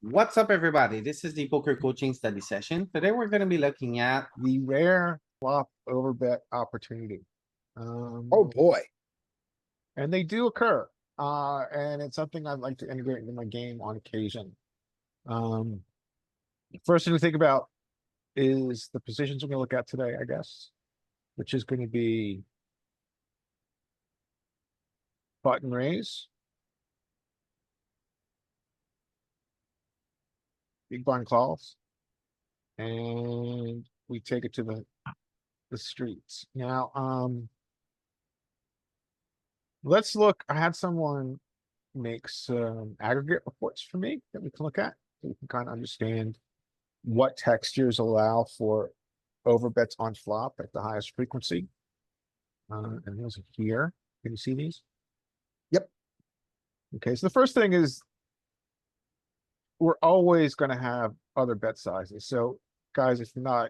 What's up, everybody? This is the poker coaching study session. Today, we're going to be looking at The rare flop overbet opportunity. Oh boy. And they do occur. And it's something I'd like to integrate into my game on occasion. Um, First thing to think about is the positions we're going to look at today, I guess, which is going to be button raise, big blind calls, and we take it to the streets. Now, let's look. I had someone make some aggregate reports for me that we can look at, so we can kind of understand what textures allow for overbets on flop at the highest frequency. And those are here. Can you see these? Yep. Okay, so the first thing is we're always going to have other bet sizes. So, guys, if you're not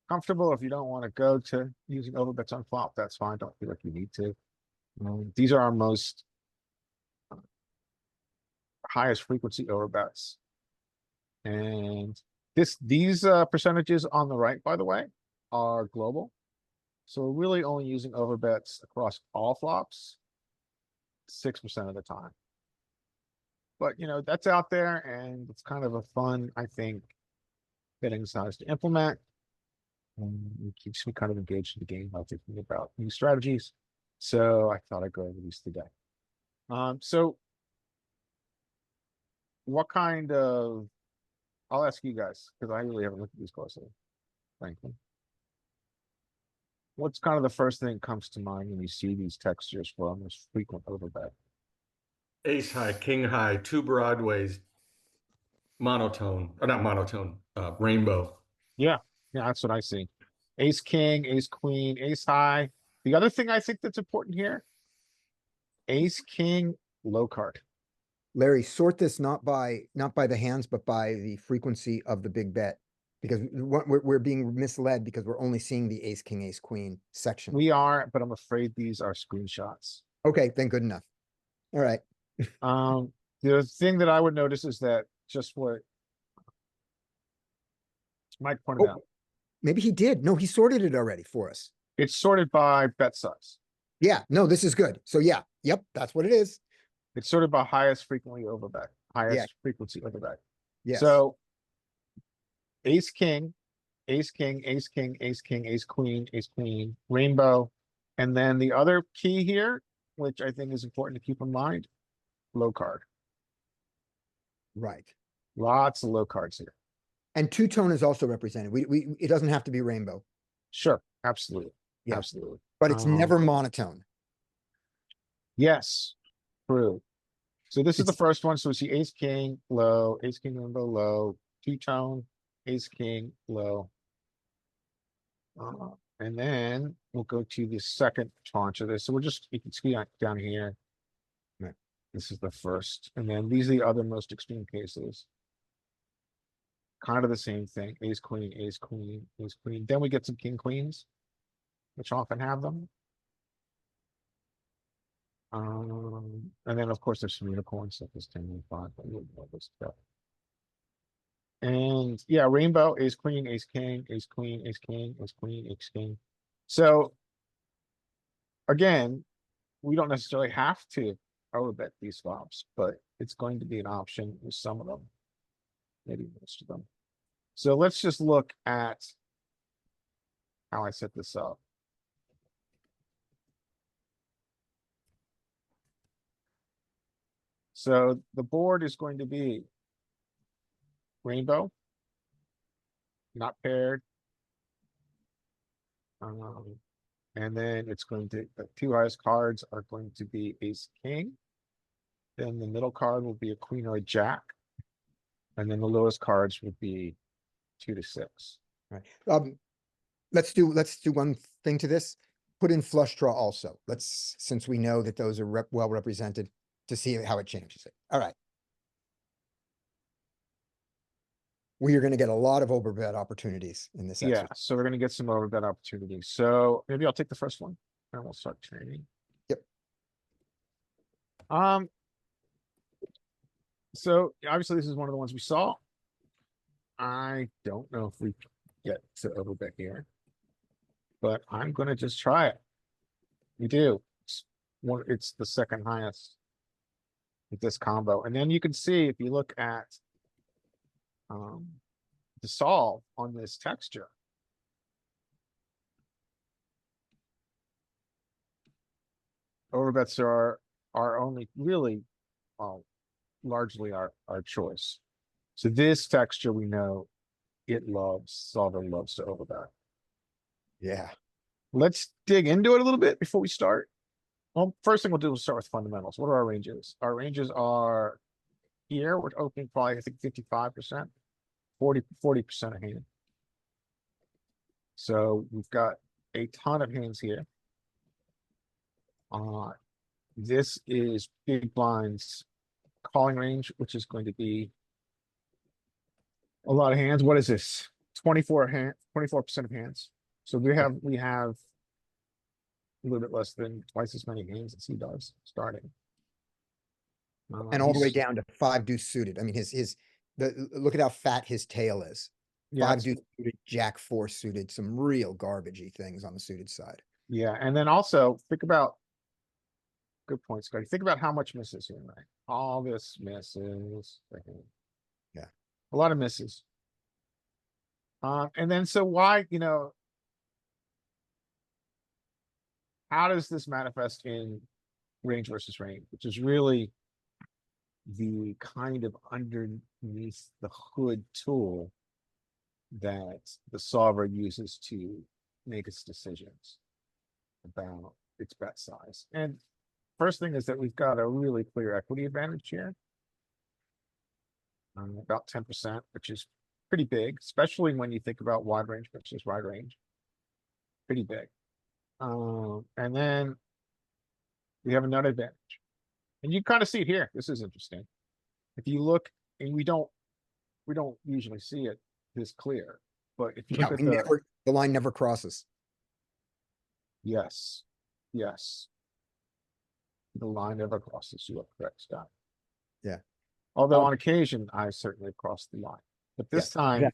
comfortable, if you don't want to go to using overbets on flop, that's fine. Don't feel like you need to. These are our most highest frequency overbets. And these percentages on the right, by the way, are global. So we're really only using overbets across all flops 6% of the time. But that's out there, and it's kind of a fun, I think, betting size to implement. And it keeps me kind of engaged in the game while thinking about new strategies. So I thought I'd go over these today. So what kind of I'll ask you guys, because I really haven't looked at these closely, frankly. What's kind of the first thing that comes to mind when you see these textures for our most frequent overbet? Ace high, king high, two broadways, monotone, or not monotone, rainbow. Yeah, that's what I see. Ace king, ace queen, ace high. The other thing I think that's important here, ace king, low card. Larry, sort this not by the hands, but by the frequency of the big bet. Because we're being misled because we're only seeing the ace, king, ace, queen section. We are, but I'm afraid these are screenshots. Okay, then good enough. All right. The thing that I would notice is that just what Mike pointed out. Maybe he did. No, he sorted it already for us. It's sorted by bet size. Yeah, no, this is good. So yeah, yep, that's what it is. It's sorted by highest frequently overbet, highest frequency overbet. Yeah. So ace king, ace king, ace king, ace king, ace queen, rainbow. And then the other key here, which I think is important to keep in mind, low card. Right. Lots of low cards here. And two-tone is also represented. It doesn't have to be rainbow. Sure, absolutely. Yeah. Absolutely. But it's never monotone. Yes, true. So this is the first one. So we see ace king low, ace king rainbow low, two-tone, ace king low. And then we'll go to the second tranche of this. So you can see down here. Right. This is the first. And then these are the other most extreme cases. Kind of the same thing. Ace queen, ace queen, ace queen. Then we get some king queens, which often have them. And then of course there's some unicorns like this 10 and 5, but we wouldn't know this stuff. And yeah, rainbow, ace queen, ace king, ace queen, ace king, ace queen, ace king. So again, we don't necessarily have to overbet these flops, but it's going to be an option with some of them, maybe most of them. So let's just look at how I set this up. So the board is going to be rainbow, not paired. And then it's going to, the two highest cards are going to be ace king. Then the middle card will be a queen or a jack. And then the lowest cards would be 2 to 6. Right. Let's do one thing to this. Put in flush draw also. Since we know that those are well represented, to see how it changes it. All right. We are going to get a lot of overbet opportunities in this exercise. Yeah, so we're going to get some overbet opportunities. So maybe I'll take the first one and we'll start training. Yep. So obviously this is one of the ones we saw. I don't know if we get to overbet here, but I'm gonna just try it. We do. It's the second highest with this combo. And then you can see if you look at the solve on this texture. Overbets are only really largely our choice. So this texture we know it loves, solver loves to overbet. Yeah. Let's dig into it a little bit before we start. Well, first thing we'll do is start with fundamentals. What are our ranges? Our ranges are here, we're opening probably, I think 55%, 40% of hand. So we've got a ton of hands here. This is big blinds calling range, which is going to be a lot of hands. What is this? 24% of hands. So we have a little bit less than twice as many hands as he does starting. And all the way He's- down to 5 deuce suited. I mean, look at how fat his tail is. Yeah, 5 deuce suited, jack 4 suited, some real garbagey things on the suited side. yeah, and then also think about, good point, Scotty. Think about how much misses here, right? All this misses. Yeah. A lot of misses. And then so why, how does this manifest in range versus range, which is really the kind of underneath the hood tool that the solver uses to make its decisions about its bet size. And first thing is that we've got a really clear equity advantage here. About 10%, which is pretty big, especially when you think about wide range versus wide range. Pretty big. And then we have another advantage. And you kind of see it here. This is interesting. If you look, and we don't usually see it this clear, but if you Yeah, look at the line never crosses. yes, yes. The line never crosses. You are correct, Scott. Yeah. Although on occasion, I certainly crossed the line. But this time, yeah.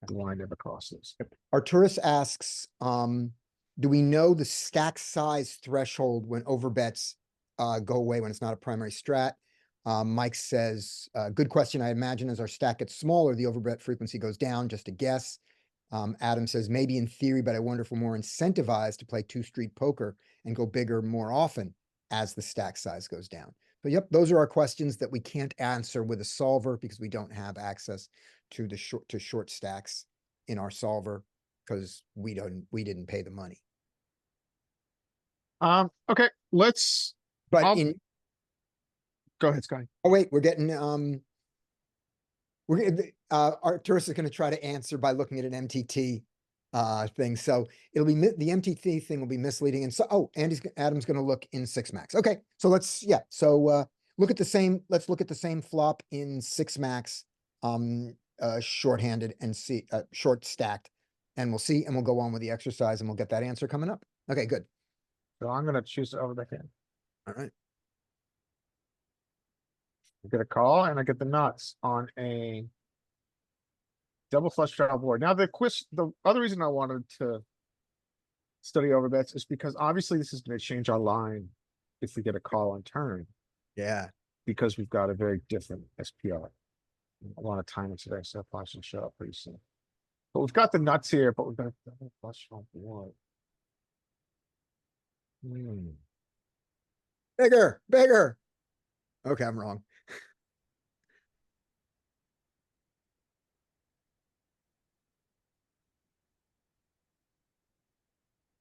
the line never crosses. Arturus asks, do we know the stack size threshold when overbets go away when it's not a primary strat? Mike says, good question. I imagine as our stack gets smaller, the overbet frequency goes down, just a guess. Adam says, maybe in theory, but I wonder if we're more incentivized to play 2-street poker and go bigger more often as the stack size goes down. So yep, those are our questions that we can't answer with a solver because we don't have access to the short stacks in our solver because we didn't pay the money. Okay, let's But go ahead, Scotty. oh wait, we're getting Arturus is going to try to answer by looking at an MTT thing. So it'll be the MTT thing will be misleading. And so Adam's going to look in 6 max. Okay, so let's look at the same. Let's look at the same flop in 6 max, shorthanded and see short stacked, and we'll see, and we'll go on with the exercise, and we'll get that answer coming up. Okay, good. So I'm gonna choose to overbet hand. All right. I get a call and I get the nuts on a double flush draw board. Now the other reason I wanted to study overbets is because obviously this is going to change our line if we get a call on turn. Yeah. Because we've got a very different SPR. I want to time it today, so I should show up pretty soon. But we've got the nuts here, but we've got a double flush draw board. Bigger. Okay, I'm wrong.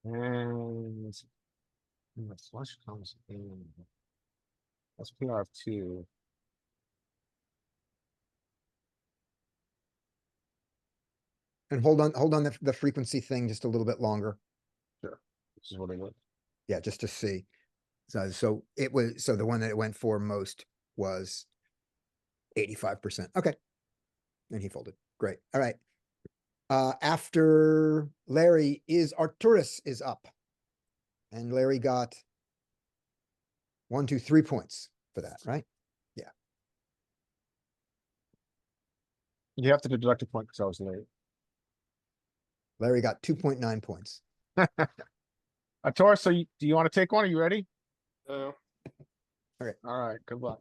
And the flush comes in. SPR of 2. And hold on the frequency thing just a little bit longer. Sure. This is what I would. Yeah, just to see. So the one that it went for most was 85%. Okay. And he folded. Great. All right. After Larry Arturus is up. And Larry got 1, 2, 3 points for that, right? Yeah. You have to deduct a point because I was late. Larry got 2.9 points. Taurus, so do you want to take one? Are you ready? No. All right, good luck.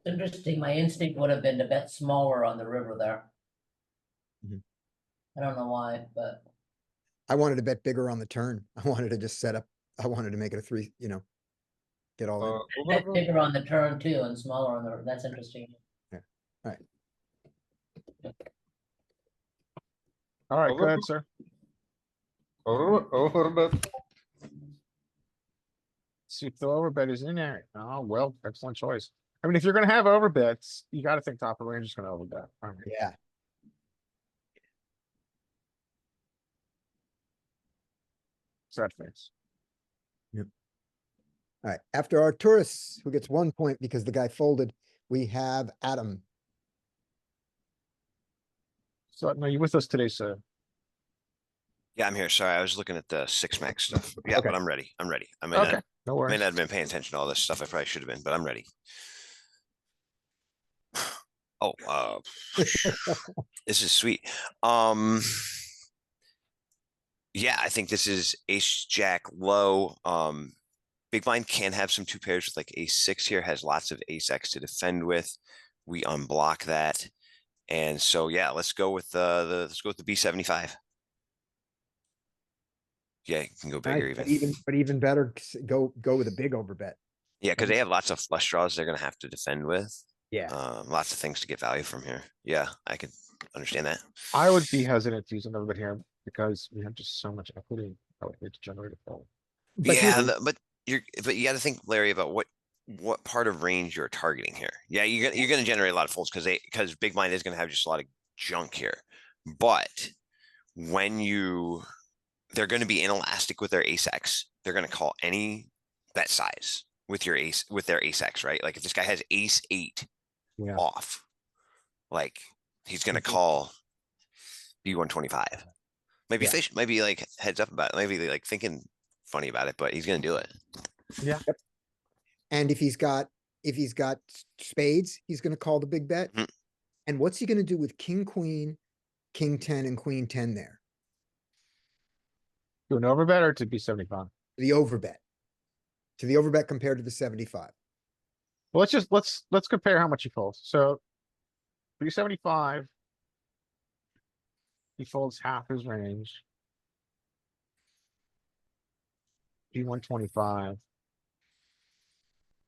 Interesting, my instinct would have been to bet smaller on the river there. Mhm. I don't know why, but I wanted to bet bigger on the turn. I wanted to just set up, I wanted to make it a 3, get all in. bet Overbet? bigger on the turn too and smaller on the, that's interesting. All right, go Overbet? ahead, sir. Overbet. See if the overbet is in there. Oh, well, excellent choice. I mean, if you're gonna have overbets, you gotta think top of range is gonna overbet. All right. Yeah, Sad face. all right. After Arcturus, who gets 1 point because the guy folded, we have Adam. So, no, you with us today, sir? Yeah, I'm here. Sorry, I was looking at the six max stuff. Yeah, Okay. but I'm ready. I'm ready. I may Okay, not, no may worries. not have been paying attention to all this stuff. I probably should have been, but I'm ready. Oh, this is sweet. Yeah, I think this is ace jack low. Big blind can have some two pairs with like ace six here, has lots of ace X to defend with. We unblock that. And so, yeah, let's go with let's go with the B75. Yeah, you can go All right, bigger but even. But even better, go with a big overbet. Yeah, because they have lots of flush draws they're gonna have to defend with. Yeah. Lots of things to get value from here. Yeah, I could understand that. I would be hesitant to use an overbet here because we have just so much equity. I would hate to generate a fold. But Yeah, here's- but you got to think, Larry, about what part of range you're targeting here. Yeah, you're gonna generate a lot of folds because big blind is gonna have just a lot of junk here. But when they're gonna be inelastic with their ace X. They're gonna call any bet size with their ace X, right? Like if this guy has ace eight Yeah. off, like he's gonna Mhm. call B125. Maybe Yeah. fish, maybe like heads up about it, maybe like thinking funny about it, but he's gonna do it. And if he's got spades, he's gonna call the big bet. Mhm. And what's he gonna do with king, queen, king 10 and queen 10 there? Do an overbet or to be 75? The overbet. To the overbet compared to the 75. Well, let's compare how much he folds. So 375. He folds half his range. B125.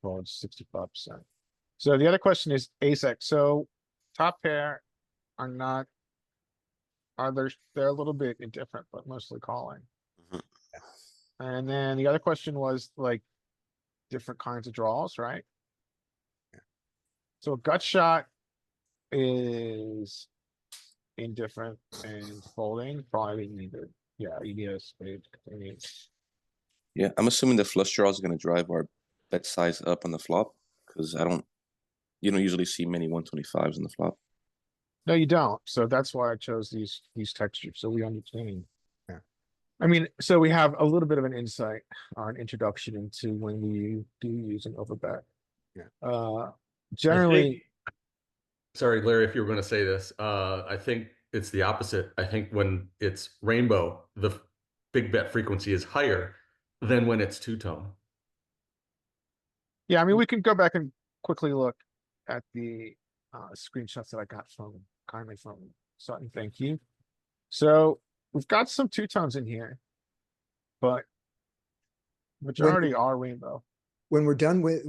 Folds 65%. So the other question is ace X. So top pair are not. They're a little bit indifferent, but mostly calling. Mhm. And then the other question was like different kinds of draws, right? So a gut shot is indifferent and folding, probably needed. Yeah, you need a spade. Yeah, I'm assuming the flush draw is going to drive our bet size up on the flop because you don't usually see many 125s on the flop. No, you don't. So that's why I chose these textures. So we understand. Yeah. I mean, so we have a little bit of an insight or an introduction into when we do use an overbet. Yeah. Generally, Sorry, Larry, if you were going to say this, I think it's the opposite. I think when it's rainbow, the big bet frequency is higher than when it's two-tone. yeah, I mean, we can go back and quickly look at the screenshots that I got kindly from Sutton. Thank you. So we've got some two tones in here, but majority are rainbow. When we're done with,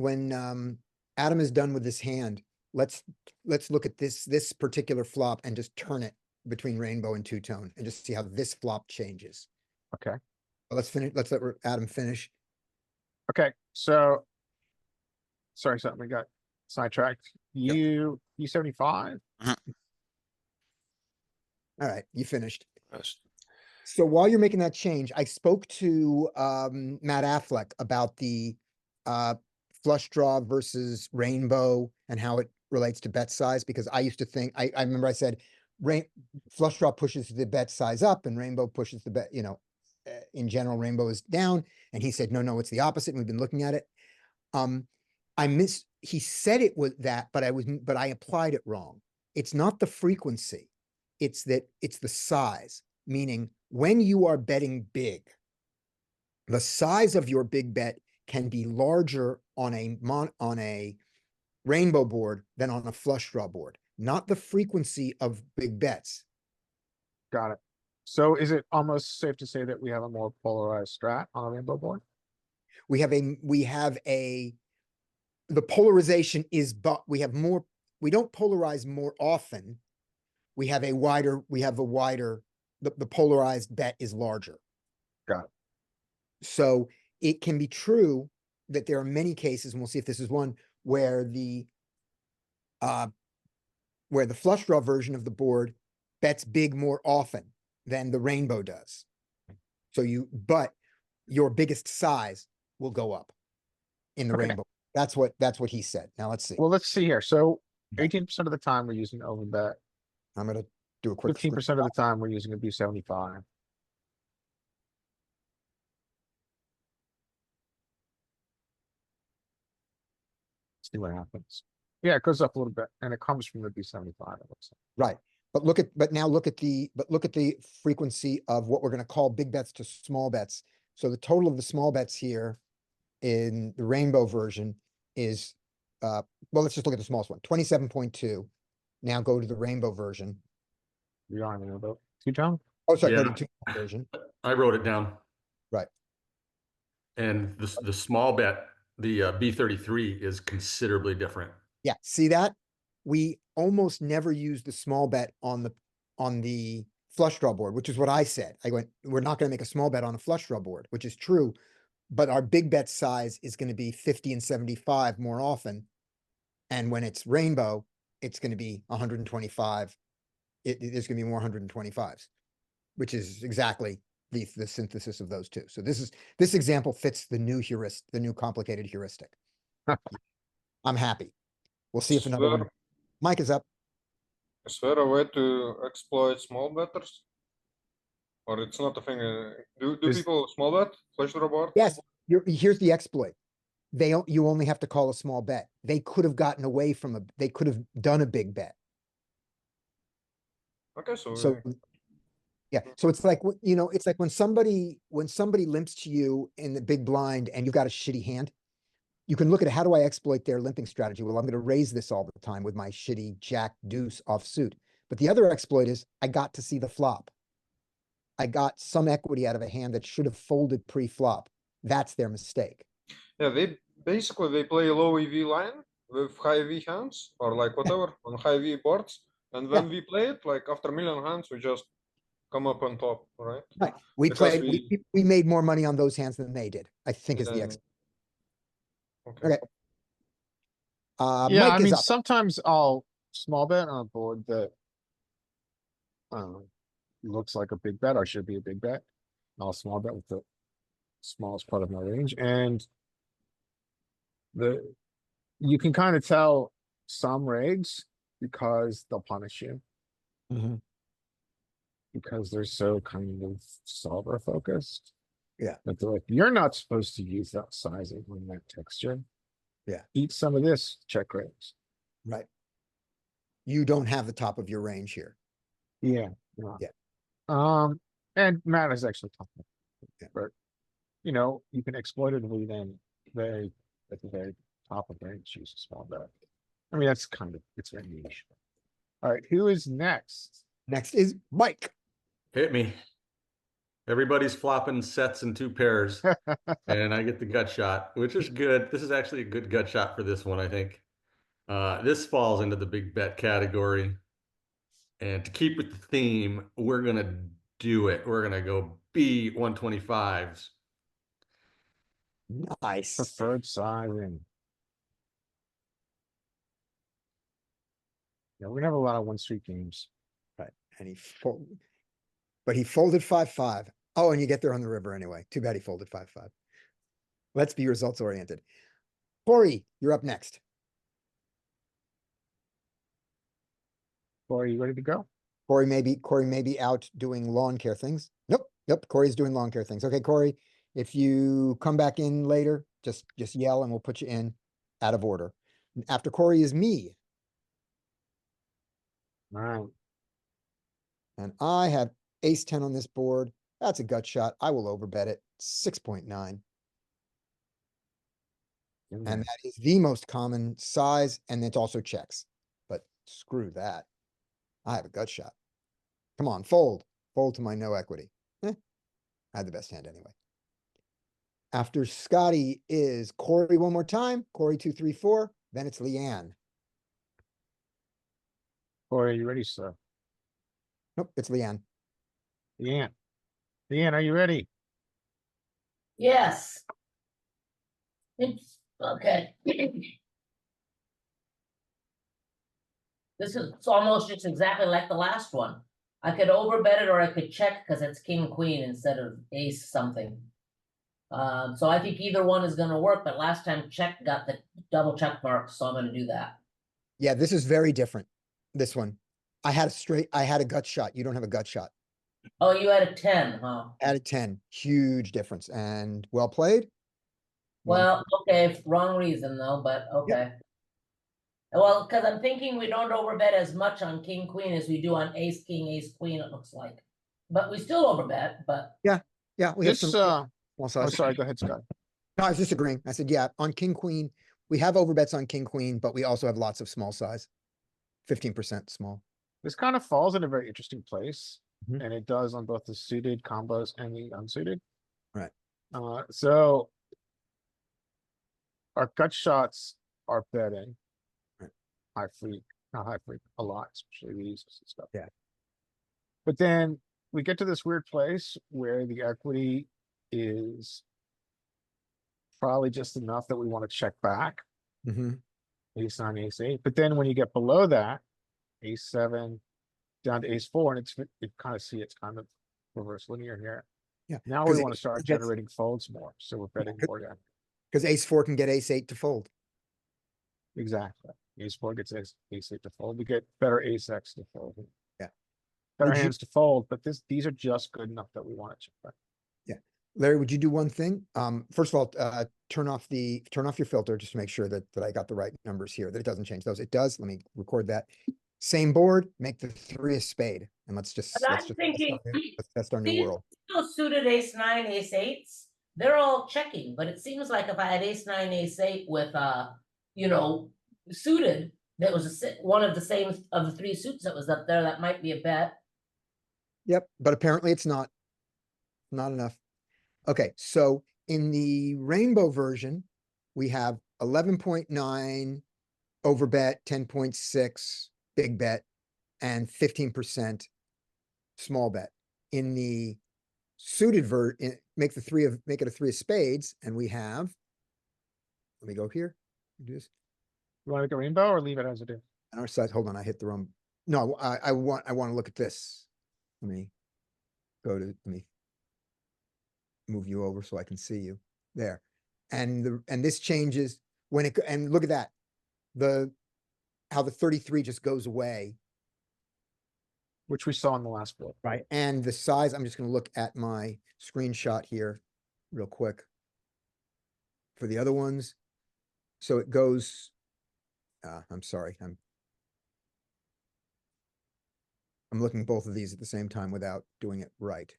Adam is done with this hand, let's look at this particular flop and just turn it between rainbow and two-tone and just see how this flop changes. Okay. Let's finish, let's let Adam finish. Okay, so sorry, something we got sidetracked. You 75? All right, you finished. Yes. So while you're making that change, I spoke to Matt Affleck about the flush draw versus rainbow and how it relates to bet size, because I used to think, I remember I said flush draw pushes the bet size up and rainbow pushes the bet, in general, rainbow is down. And he said, no, it's the opposite. And we've been looking at it. he said it was that, but I applied it wrong. It's not the frequency. It's the size, meaning when you are betting big, the size of your big bet can be larger on a rainbow board than on a flush draw board, not the frequency of big bets. Got it. So is it almost safe to say that we have a more polarized strat on a rainbow board? The polarization is, but we don't polarize more often. We have a wider, the polarized bet is larger. Got it. So it can be true that there are many cases, and we'll see if this is one, where the flush draw version of the board bets big more often than the rainbow does. But your biggest size will go up in the Okay. rainbow. That's what he said. Now let's see. Well, let's see here. So 18% of the time we're using overbet. I'm gonna do a quick 15% of the time we're using a B75. See what happens. Yeah, it goes up a little bit and it comes from the B75. It looks like. Right. But now look at the frequency of what we're going to call big bets to small bets. So the total of the small bets here in the rainbow version is, well, let's just look at the smallest one, 27.2. Now go to the rainbow version. You don't even know about two-tone? Oh, sorry, go Yeah. to two version. I wrote it down. Right. And the small bet, the B33 is considerably different. Yeah, see that? We almost never use the small bet on the flush draw board, which is what I said. I went, we're not going to make a small bet on a flush draw board, which is true, but our big bet size is going to be 50 and 75 more often. And when it's rainbow, it's going to be 125. There's going to be more 125s, which is exactly the synthesis of those two. So this example fits the new complicated heuristic. I'm happy. We'll see if another one. Mike is up. Is there a way to exploit small betters? Or it's not a thing? Do people small bet flush draw board? Yes, here's the exploit. You only have to call a small bet. They could have gotten away from they could have done a big bet. Okay, so yeah, so it's like, it's like when somebody limps to you in the big blind and you've got a shitty hand, you can look at how do I exploit their limping strategy? Well, I'm going to raise this all the time with my shitty jack deuce offsuit. But the other exploit is I got to see the flop. I got some equity out of a hand that should have folded pre-flop. That's their mistake. yeah, they play low EV line with high EV hands or like whatever on high EV boards. And when we play it, like after a million hands, we just come up on top, right? Right. We made more money on those hands than they did, I think is the exploit. Okay. Yeah, Mike I is mean, up. sometimes I'll small bet on a board that looks like a big bet or should be a big bet. I'll small bet with the smallest part of my range, and you can kind of tell some regs because they'll punish you because they're so kind of solver focused. Yeah. But they're like, you're not supposed to use that sizing on that texture. Yeah. Eat some of this, check raise. Right. You don't have the top of your range here. Yeah. Yeah. And Matt is actually talking Yeah. but you can exploitatively then at the very top of range use a small bet. I mean, that's kind of, it's very niche. All right, who is next? Next is Mike. Hit me. Everybody's flopping sets and two pairs, and I get the gut shot, which is good. This is actually a good gut shot for this one, I think. This falls into the big bet category. And to keep with the theme, we're going to do it. We're going to go B125s. Nice. Preferred sizing. Yeah, we have a lot of one street games. Right. And he folded 5-5. Oh, and you get there on the river anyway. Too bad he folded 5-5. Let's be results oriented. Corey, you're up next. Corey, you ready to go? Corey may be out doing lawn care things. Nope. Corey's doing lawn care things. Okay, Corey, if you come back in later, just yell and we'll put you in out of order. After Corey is me, Alright, and I have ace 10 on this board. That's a gut shot. I will overbet it, 6.9. And that is the most common size, and it's also checks. But screw that. I have a gut shot. Come on, fold. Fold to my no equity. I had the best hand anyway. After Scotty is Corey one more time. Corey 2, 3, 4. Then it's Leanne. Corey, are you ready, sir? Nope, it's Leanne. Leanne. Leanne, are you ready? Yes. It's, okay. This is, it's almost just exactly like the last one. I could overbet it or I could check because it's king, queen instead of ace something. So I think either one is gonna work, but last time check got the double check mark, so I'm gonna do that. Yeah, this is very different. This one. I had a gut shot. You don't have a gut shot. Oh, you had a 10, huh? Added 10. Huge difference. And well played. Well, okay, wrong reason though, but okay. Well, because I'm thinking we don't overbet as much on king, queen as we do on ace, king, ace, queen, it looks like. But we still overbet, but Yeah, we have This, some small oh, size. sorry, go ahead, Scott. No, I was disagreeing. I said, yeah, on king, queen, we have overbets on king, queen, but we also have lots of small size. 15% small. This kind of falls in a very interesting place, Mhm. and it does on both the suited combos and the unsuited. Right. So our gut shots are betting. Right. High freak, not high freak, a lot, especially these and stuff. Yeah. But then we get to this weird place where the equity is probably just enough that we want to check back. Mm-hmm. Ace nine, ace eight, but then when you get below that, ace seven down to ace four, and you kind of see it's kind of reverse linear here. Yeah. Now 'Cause we want to start that's- generating folds more, so we're betting Yeah, more down. Because ace 4 can get ace 8 to fold. Exactly. Ace four gets ace eight to fold. We get better ace X to fold. Yeah. Better Would you- hands to fold, but these are just good enough that we want to check back. Larry, would you do one thing? First of all, turn off your filter just to make sure that I got the right numbers here, that it doesn't change those. It does. Let me record that. Same board, make the 3 a spade. And let's just But I'm thinking, let's test our new these world. suited ace nine, ace eights, they're all checking, but it seems like if I had ace nine, ace eight with you know, suited, that was one of the same of the 3 suits that was up there, that might be a bet. Yep, but apparently it's not enough. Okay, so in the rainbow version, we have 11.9 overbet, 10.6 big bet, and 15% small bet. In the suited make it a 3 of spades, and we have, let me go here. Do this. You want to go rainbow or leave it as it is? On our side, hold on, I hit the wrong. No, I want to look at this. Let me move you over so I can see you there. And this changes when and look at that. How the 33 just goes away. Which we saw in the last board. Right. And the size, I'm just going to look at my screenshot here real quick for the other ones. So it goes, I'm sorry. I'm looking at both of these at the same time without doing it right.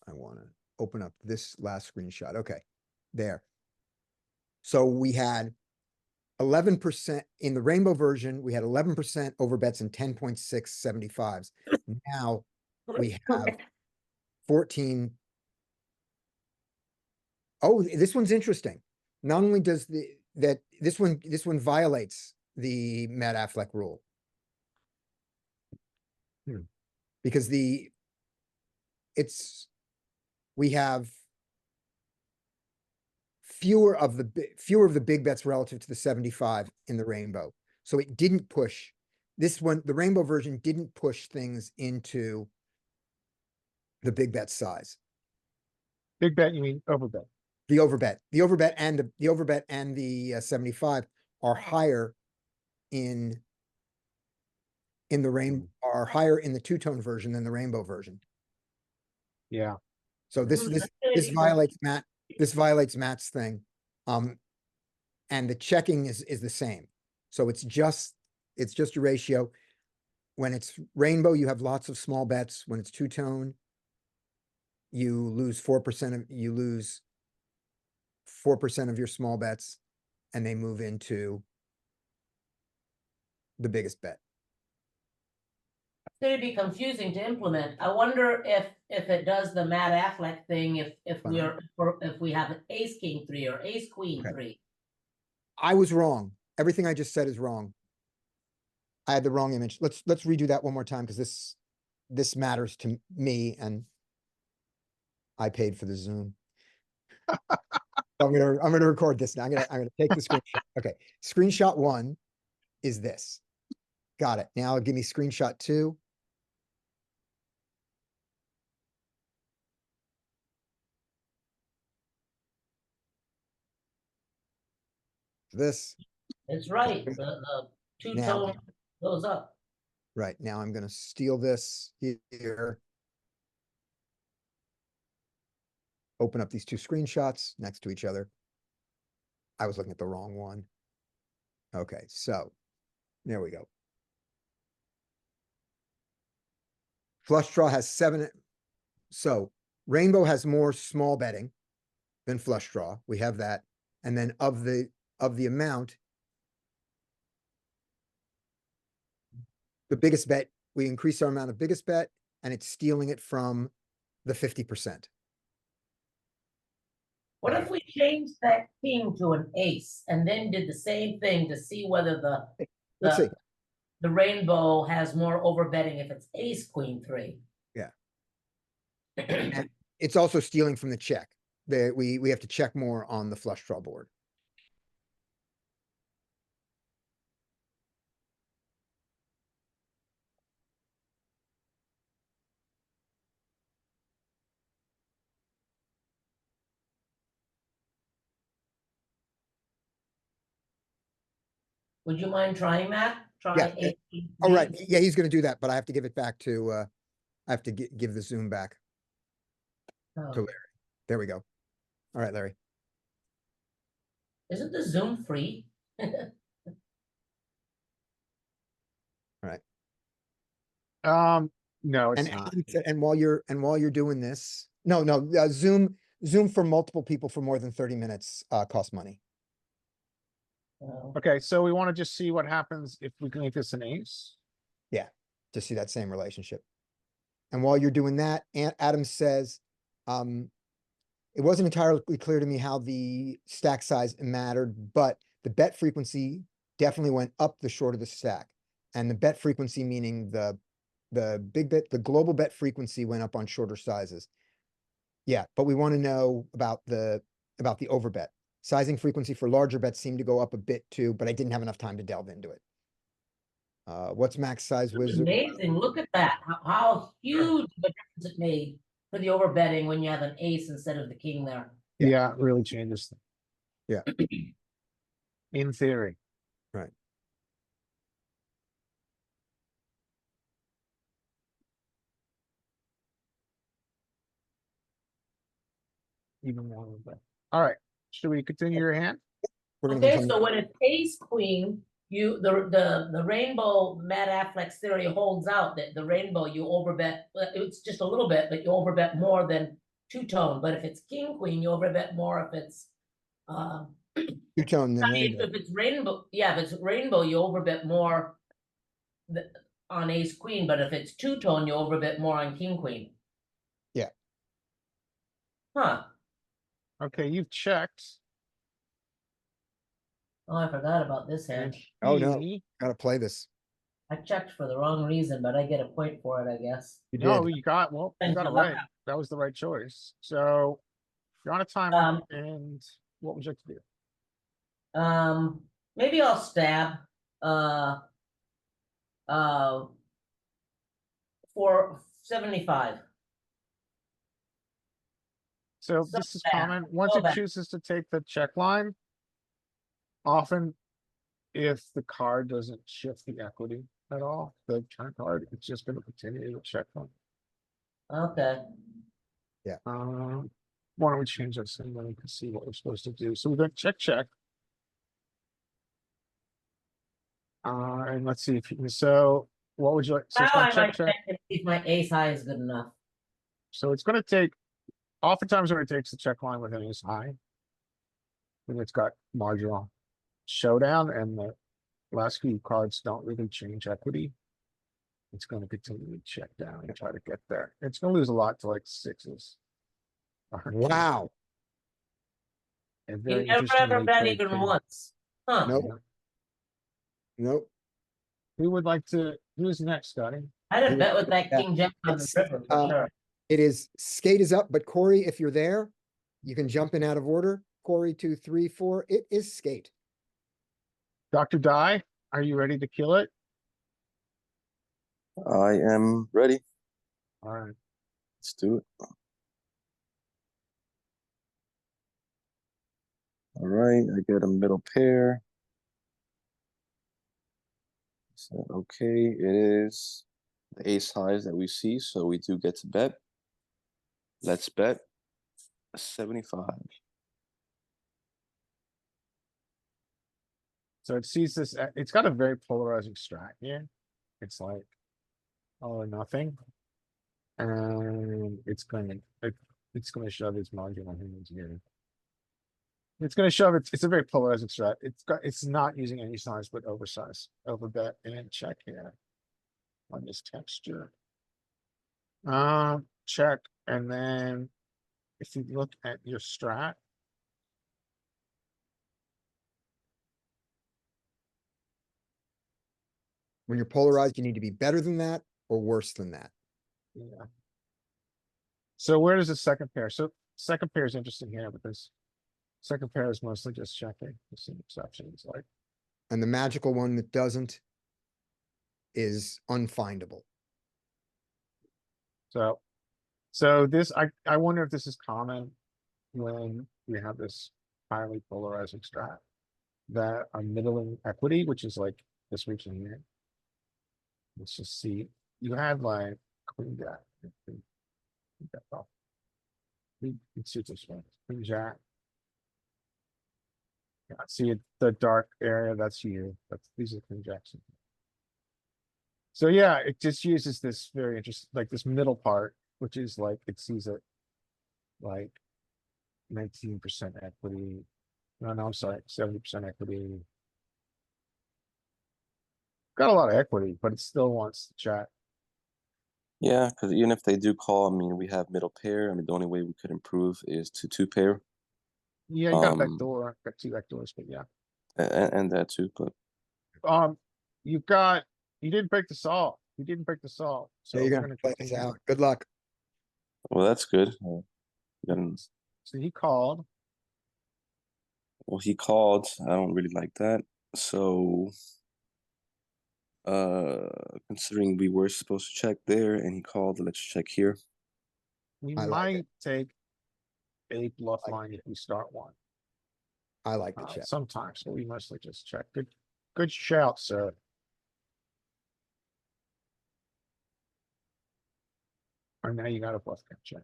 I want to open up this last screenshot. Okay, there. So we had 11% in the rainbow version. We had 11% overbets and 10.6 75s. Now we have 14. Oh, this one's interesting. Not only does this one violates the Matt Affleck rule. Because we have fewer of the big bets relative to the 75 in the rainbow. So it didn't push this one. The rainbow version didn't push things into the big bet size. Big bet, you mean overbet? The overbet and the 75 are higher in the two-tone version than the rainbow version. Yeah. So this violates Matt's thing And the checking is the same. So it's just a ratio. When it's rainbow, you have lots of small bets. When it's two-tone, you lose 4% of your small bets, and they move into the biggest bet. It's gonna be confusing to implement. I wonder if it does the Matt Affleck thing, if we have an ace king 3 or ace queen Okay. 3. I was wrong. Everything I just said is wrong. I had the wrong image. Let's redo that one more time because this matters to me and I paid for the Zoom. I'm gonna record this now. I'm gonna take the screenshot. Okay, screenshot 1 is this. Got it. Now give me screenshot 2. This. It's right, the two-tone goes up. Right, now I'm gonna steal this here. Open up these two screenshots next to each other. I was looking at the wrong one. Okay, so there we go. Flush draw has 7. So rainbow has more small betting than flush draw. We have that. And then of the amount, the biggest bet, we increase our amount of biggest bet, and it's stealing it from the 50%. What if we changed that king to an ace and then did the same thing to see whether Let's see. the rainbow has more overbetting if it's ace queen 3? Yeah. And it's also stealing from the check. We have to check more on the flush draw board. Would you mind trying that? Try Yeah. ace queen Oh, right. 3? Yeah, he's gonna do that, but I have to give it back to I have to give the Zoom back Oh. to Larry. There we go. All right, Larry. Isn't the Zoom free? No, it's And not. and while you're doing this, no, Zoom for multiple people for more than 30 minutes costs money. Oh. Okay, so we want to just see what happens if we can make this an ace. To see that same relationship. And while you're doing that, Adam says, it wasn't entirely clear to me how the stack size mattered, but the bet frequency definitely went up the shorter the stack. And the bet frequency, meaning the big bet, the global bet frequency went up on shorter sizes. Yeah, but we want to know about the overbet. Sizing frequency for larger bets seemed to go up a bit too, but I didn't have enough time to delve into it. What's max size It's wizard? amazing. Look at that. How huge of a difference it made for the overbetting when you have an ace instead of the king there. Yeah. Yeah, it really changes things. Yeah. In theory. Right. Even more of that. All right, should we continue your hand? We're gonna Okay, continue. so when it's ace queen, the rainbow Matt Affleck's theory holds out that the rainbow you overbet, it's just a little bit, but you overbet more than two-tone. But if it's king queen, you overbet more if it's Two-tone than rainbow. if it's rainbow, yeah, if it's rainbow, you overbet more on ace queen, but if it's two-tone, you overbet more on king queen. Yeah. Huh. Okay, you've checked. Oh, I forgot about this And hand. Oh, no. he- Gotta play this. I checked for the wrong reason, but I get a point for it, I guess. You No, did. you got it Thank you. right. That was the right choice. So you're on a timer, Um, and what would you like to do? Maybe I'll stab. For 75. So So this is bad, common. Once so it bad. chooses to take the check line, often if the card doesn't shift the equity at all, the turn card, it's just going to continue to check line. Okay. Um, Why don't we change this and then we can see what we're supposed to do? So we're gonna check, check. And let's see if you can, so what would you like? So Now it's gonna I check, might check. check and see if my ace high is good enough. So it's gonna take, oftentimes when it takes the check line with an ace high. When it's got marginal showdown and the last few cards don't really change equity. It's gonna continue to check down and try to get there. It's gonna lose a lot to like sixes. Wow. And You very never ever interestingly bet played even king. once. Huh? Nope. Yeah. Nope. Who would like to, who's next, Scotty? I'd have Yeah, bet with that yeah. king jack on the It's, river for sure. It is skate is up, but Corey, if you're there, you can jump in out of order. Corey, 2, 3, 4. It is skate. Dr. Dye, are you ready to kill it? I am ready. All right. Let's do it. All right, I get a middle pair. So, okay, it is the ace highs that we see, so we do get to bet. Let's bet 75. So it sees this, it's got a very polarizing strat here. It's like all or nothing. And it's gonna shove its marginal hands here. It's gonna shove it. It's a very polarizing strat. It's not using any size but oversize, overbet, and check here on this texture. Check, and then if you look at your strat, When you're polarized, you need to be better than that or worse than that. yeah. So where does the second pair? So second pair is interesting here because second pair is mostly just checking. There's some exceptions like. And the magical one that doesn't is unfindable. So this, I wonder if this is common when we have this highly polarizing strat that are middling equity, which is like this region here. Let's just see, you had like queen jack. It's this one, queen jack. Yeah, see the dark area, that's you, these are queen jacks. So yeah, it just uses this very interesting, like this middle part, which is like, it sees it like 19% equity. No, I'm sorry, 70% equity. Got a lot of equity, but it still wants to chat. Yeah, because even if they do call, I mean, we have middle pair. I mean, the only way we could improve is to two pair. Yeah, you got Um, backdoor, got two backdoors, but yeah. and that too, but You've got, you didn't break the solve. You didn't break the solve. So There you we're go. gonna Play this continue. out. Good luck. well, that's good. Then, So he called. well, he called. I don't really like that. So, considering we were supposed to check there and he called, let's check here. We I like might take a bluff Like line if we start one. I like the check. Sometimes, but we mostly just check. Good shout, sir. Or now you got a bluff can check.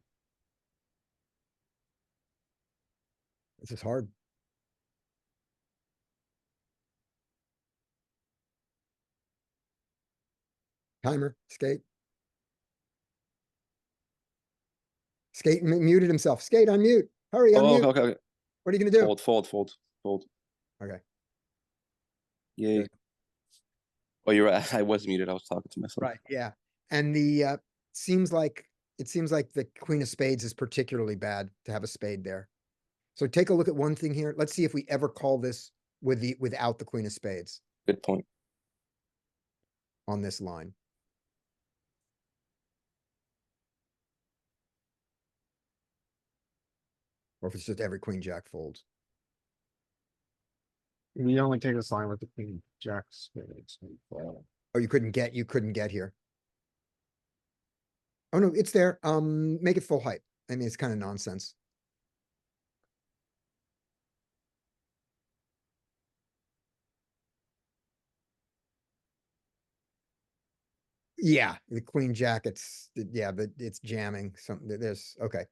This is hard. Timer, skate. Skate muted himself. Skate, unmute. Hurry, Oh, unmute. okay. What are you gonna do? Fold. Okay. Yay. Good. Oh, you're right. I was muted. I was talking to myself. Right, yeah. And the seems like the queen of spades is particularly bad to have a spade there. So take a look at one thing here. Let's see if we ever call this without the queen of spades Good point. on this line. Or if it's just every queen jack folds. We only take this line with the queen jack spades. Oh, you couldn't get here. Oh no, it's there. Make it full height. I mean, it's kind of nonsense. Yeah, the queen jack, yeah, but it's jamming something. There's okay.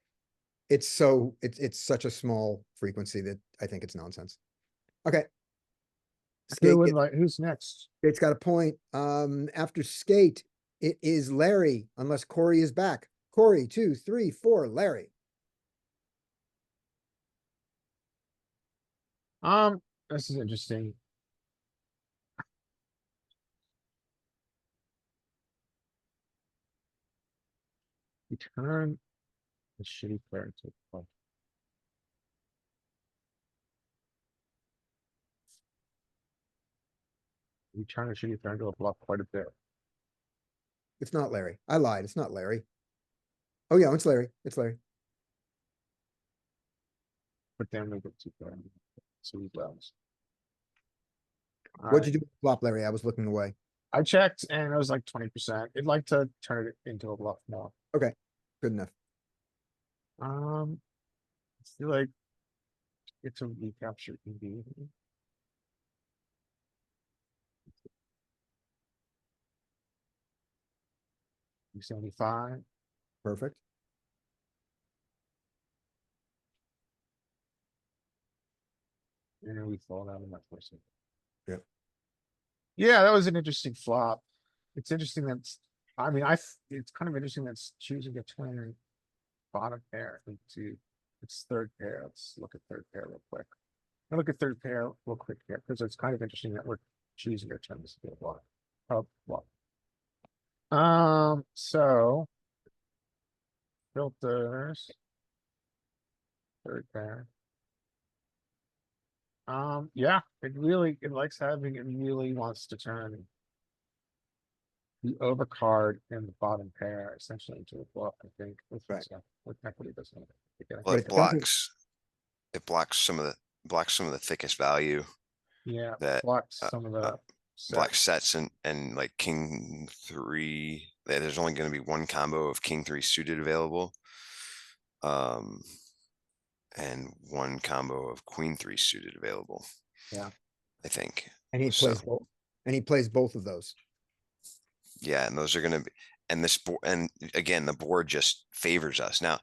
it's such a small frequency that I think it's nonsense. Okay. Who would like, who's next? Skate's got a point. After Skate, it is Larry, unless Corey is back. Corey, 2, 3, 4, Larry. This is interesting. You turn the shitty player into a bluff. You turn a shitty player into a bluff quite a bit. It's not Larry. I lied. It's not Larry. Oh yeah, it's Larry. It's Larry. But then we get two players. So he does. What'd you do with the flop, Larry? I was looking away. I checked and it was like 20%. It'd like to turn it into a bluff more. Okay, good enough. I feel like it's a recapture indeed. 75. Perfect. And then we fall out of that person. Yeah. Yeah, that was an interesting flop. It's interesting that's, I mean, it's kind of interesting that's choosing a twin bottom pair into its third pair. Let's look at third pair real quick. I'll look at third pair real quick here, because it's kind of interesting that we're choosing our twins to be a block. Oh, block. So filters, third pair. Yeah, it likes having, it really wants to turn the overcard and the bottom pair essentially into a bluff, I think, with with equity doesn't. Well, Wait, it blocks some of the thickest value. Yeah, that, blocks some of the Black sets and like king 3. There's only going to be one combo of king 3 suited available. And one combo of queen 3 suited available. Yeah. I think. And he plays both. And he plays both of those. Yeah, and those are gonna be, and this board, and again, the board just favors us. Now,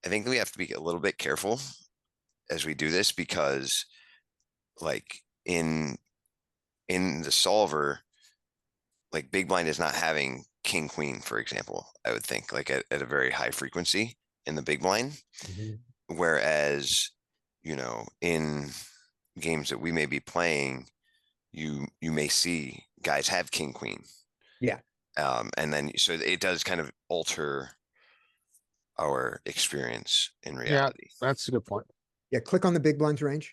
I think we have to be a little bit careful as we do this, because like in the solver, like big blind is not having king queen, for example, I would think, like at a very high frequency in the big blind. Whereas, you know, in games that we may be playing, you may see guys have king queen. Yeah. And then so it does kind of alter our experience in reality. That's a good point. Yeah, click on the big blinds range.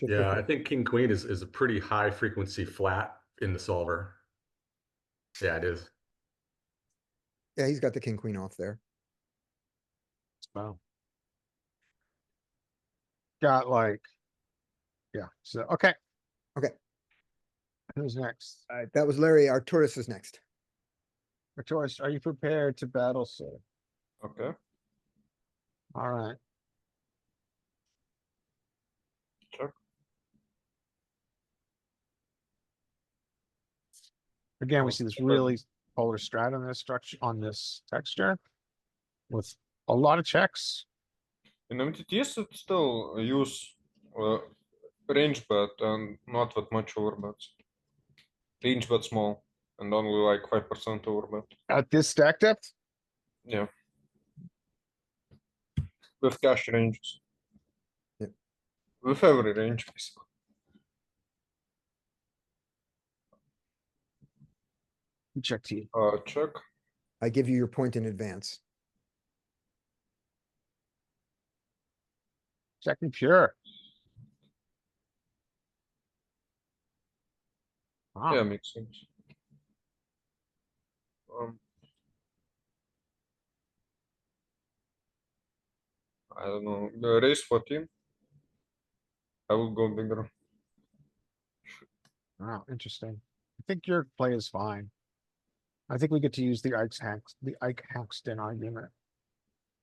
Yeah, I think king queen is a pretty high frequency flat in the solver. Yeah, it is. Yeah, he's got the king queen off there. Wow. Got like, yeah, so, okay. Okay. Who's next? That was Larry. Arturus is next. Arturus, are you prepared to battle, sir? Okay, All right. check. Again, we see this really polar strat on this structure, on this texture, with a lot of checks. In MTTs, it still use range bet and not that much overbets. Range bet small and only like 5% overbet. At this stack depth, Yeah. With cash ranges. Yeah. With every range, basically. check T. Check. I give you your point in advance. Checking pure. Wow. Yeah, makes sense. I don't know. Raise 14. I will go bigger. Wow, interesting. I think your play is fine. I think we get to use the Ike Haxton argument.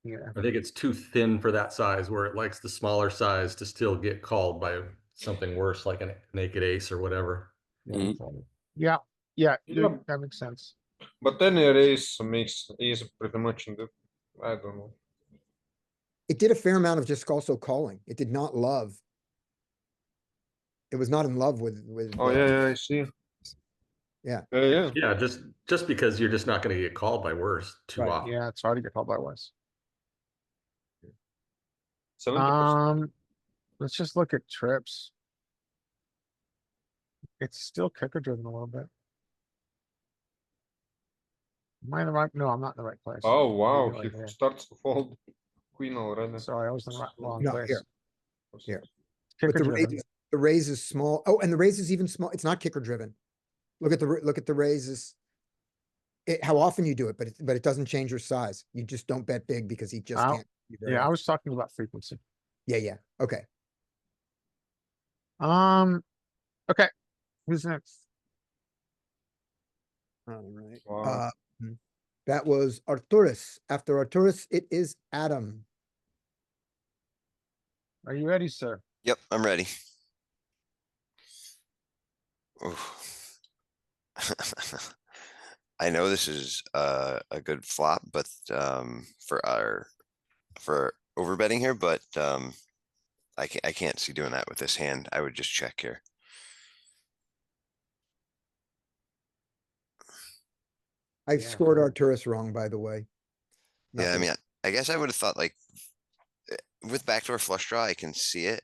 Yeah. I think it's too thin for that size, where it likes the smaller size to still get called by something worse, like a naked ace or whatever. Yeah, that makes sense. But then a raise makes ace pretty much in the, I don't know. It did a fair amount of just also calling. It did not love. It was not in love with. Oh, yeah, I see. Yeah. Yeah. Yeah, just because you're just not gonna get called by worse too Right, often. Yeah, it's hard to get called by worse. 70%. Let's just look at trips. It's still kicker driven a little bit. Am I in the right? No, I'm not in the right place. Oh, wow, Maybe he right here. starts to fold queen already. Sorry, I was in the wrong No, place. here. Here. Kicker But the driven. raise is small. Oh, and the raise is even small. It's not kicker driven. Look at the raises. How often you do it, but it doesn't change your size. You just don't bet big because he just Oh, can't. be very Yeah, I often. was talking about frequency. Yeah. Okay. Okay. Who's next? All right. Wow. That was Arturus. After Arturus, it is Adam. Are you ready, sir? Yep, I'm ready. Oof. I know this is a good flop, but for overbetting here, but I can't see doing that with this hand. I would just check here. I Yeah. scored Arturus wrong, by the way. Yeah, I Nothing. mean, I guess I would have thought like with backdoor flush draw, I can see it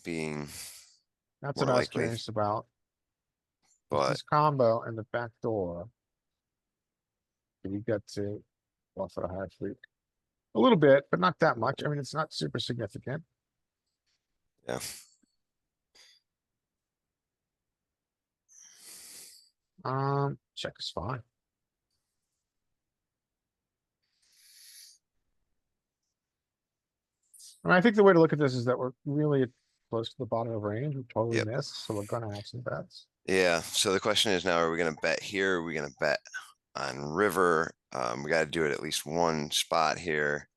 being That's more what I was likely, curious about. With but this combo and the back door. Do we get to offer a high freak? A little bit, but not that much. I mean, it's not super significant. yeah. Check is fine. I mean, I think the way to look at this is that we're really close to the bottom of range. We totally Yep. missed, so we're gonna have some bets. Yeah, so the question is now, are we gonna bet here? Are we gonna bet on river? We gotta do it at least one spot here.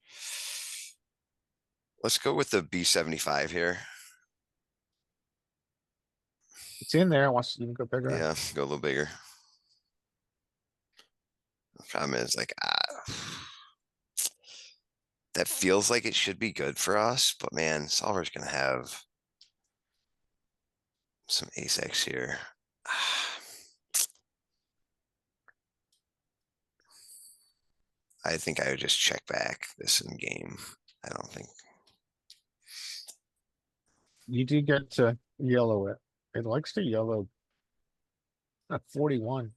Let's go with the B75 here. It's in there. Wants to even go bigger. Yeah, go a little bigger. The problem is like, that feels like it should be good for us, but man, solver's gonna have some ace X here. I think I would just check back this in game. I don't think. You do get to yellow it. It likes to yellow. At 41.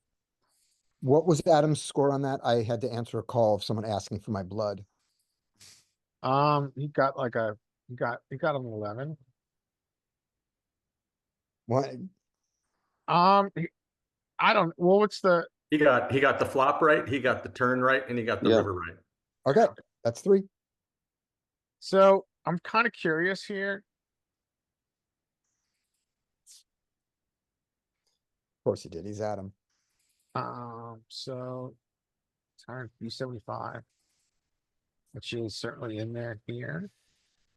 What was Adam's score on that? I had to answer a call of someone asking for my blood. He got like he got an 11. What? I don't. Well, what's the? He got the flop right, he got the turn right, and he got the Yeah. river right. Okay, that's 3. So I'm kind of curious here. Of course he did. He's Adam. So turn B75, which is certainly in there here.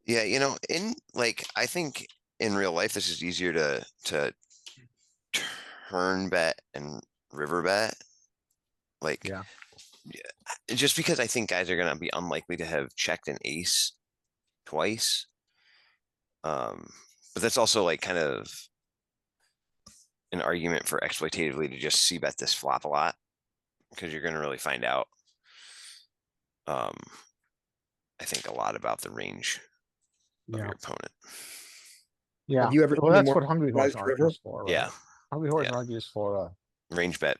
Yeah, in like, I think in real life, this is easier to turn bet and river bet. Like, Yeah. just because I think guys are gonna be unlikely to have checked an ace twice. But that's also like kind of an argument for exploitatively to just see bet this flop a lot, because you're gonna really find out. I think a lot about the range of Yeah. your opponent. Yeah. Have you ever Well, seen a that's more what Hungry Horse polarized river? argues for, right? Yeah, Hungry Horse yeah. argues for range bet.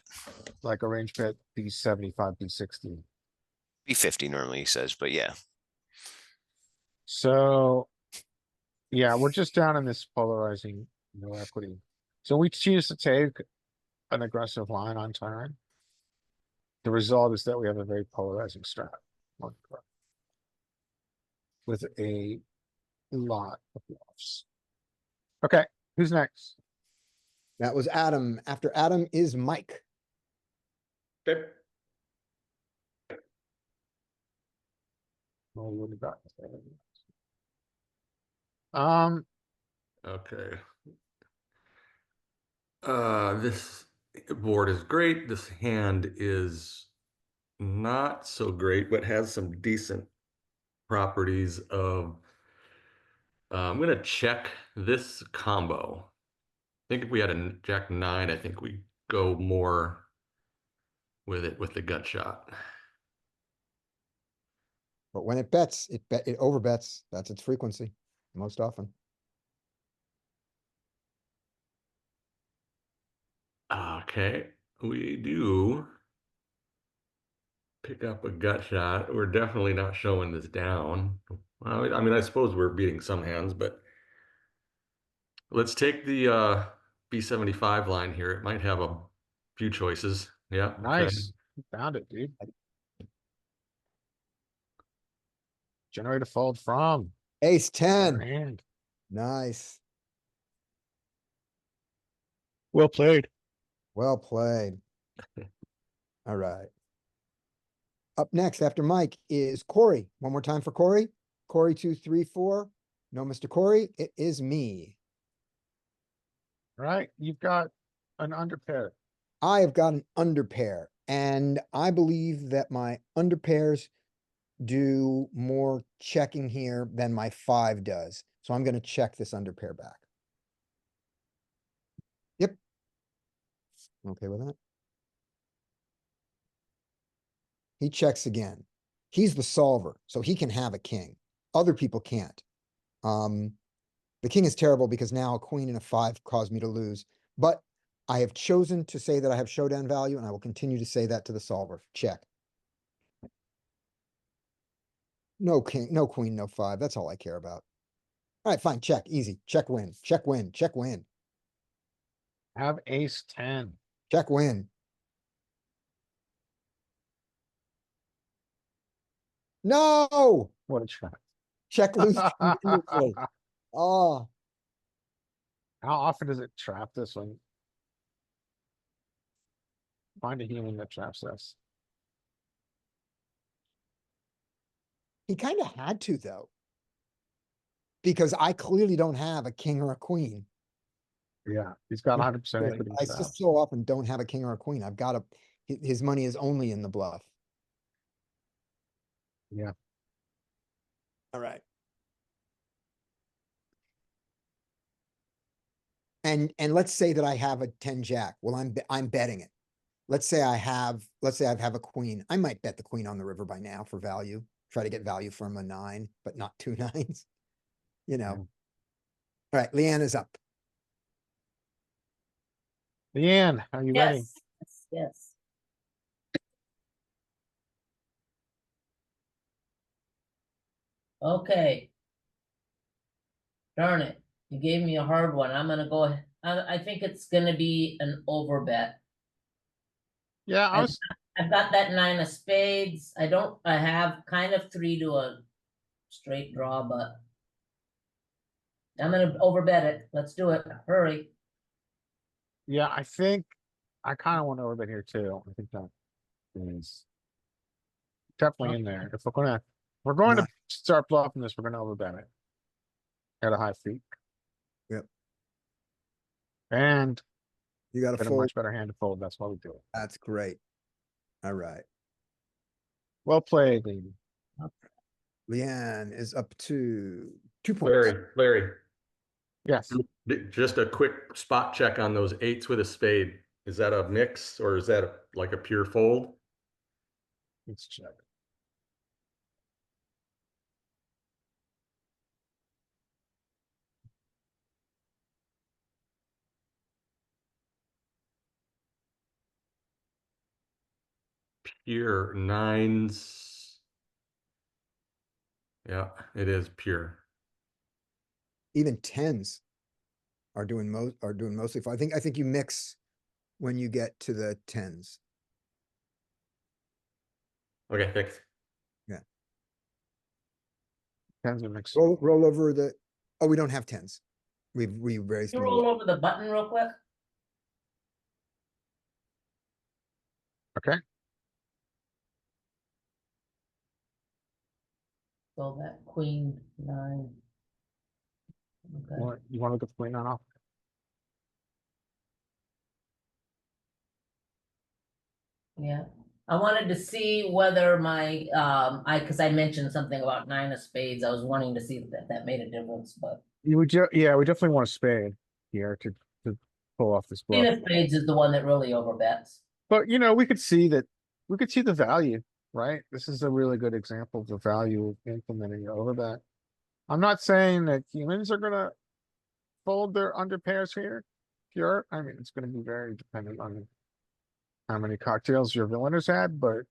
like a range bet B75, B60. B50 normally he says, but yeah. So, yeah, we're just down in this polarizing no equity. So we choose to take an aggressive line on turn. The result is that we have a very polarizing strat with a lot of bluffs. Okay, who's next? That was Adam. After Adam is Mike. Okay. Oh, what we got? Okay. This board is great. This hand is not so great, but has some decent properties of. I'm gonna check this combo. I think if we had a jack nine, I think we go more with it with the gut shot. But when it bets, it overbets. That's its frequency most often. Okay, we do pick up a gut shot. We're definitely not showing this down. I mean, I suppose we're beating some hands, but let's take the B75 line here. It might have a few choices. Yeah. Okay. Nice. You found it, dude. Generate a fold from. Ace Better 10. hand. Nice. Well played. Well played. All right. Up next after Mike is Corey. One more time for Corey. Corey 234. No, Mr. Corey, it is me. Right? You've got an underpair. I have got an underpair, and I believe that my underpairs do more checking here than my 5 does. So I'm going to check this underpair back. Yep. Okay with that. He checks again. He's the solver, so he can have a king. Other people can't. The king is terrible because now a queen and a 5 caused me to lose. But I have chosen to say that I have showdown value, and I will continue to say that to the solver. Check. No king, no queen, no 5. That's all I care about. All right, fine. Check. Easy. Check win. Check win. Check win. Have ace 10. Check win. No! What a trap. Check lose tremendously. Oh, How often does it trap this one? Find a human that traps this. he kind of had to, though. Because I clearly don't have a king or a queen. Yeah, he's got 100% Really, equity in I just traps. so often don't have a king or a queen. I've got his money is only in the bluff. Yeah. All right. And let's say that I have a 10 jack. Well, I'm betting it. Let's say I have a queen. I might bet the queen on the river by now for value. Try to get value from a 9, but not 2 9s. You know. Yeah. All right, Leanne is up. Leanne, are you ready? Yes, yes. Okay. Darn it, you gave me a hard one. I'm gonna go, I think it's gonna be an overbet. Yeah, I was I've got that 9 of spades. I have kind of 3 to a straight draw, but I'm gonna overbet it. Let's do it. Hurry. yeah, I think I kind of want to overbet here too. I think that is definitely in there. If we're going to start bluffing this, we're gonna overbet it. At a high feet. Yep. And You got to get a fold. much better hand to fold. That's why we do it. That's great. All right. Well played, lady. Leanne is up to 2 points. Larry, Yes. just a quick spot check on those 8s with a spade. Is that a mix or is that like a pure fold? Let's check. Pure 9s. Yeah, it is pure. Even 10s are doing mostly fine. I think you mix when you get to the 10s. Okay, thanks. Tens are mixed. Roll over the, oh, we don't have 10s. We raised You them. roll over the button real quick. Okay. So that queen 9. Okay. You want to look at the queen on off? Yeah, I wanted to see whether my, cause I mentioned something about 9 of spades. I was wanting to see if that made a difference, but You would yeah, we definitely want a spade here to pull off this 10 bluff. of spades is the one that really overbets. But you know, we could see the value, right? This is a really good example of the value of implementing the overbet. I'm not saying that humans are gonna fold their under pairs here. Pure, I mean, it's gonna be very dependent on how many cocktails your villain has had, but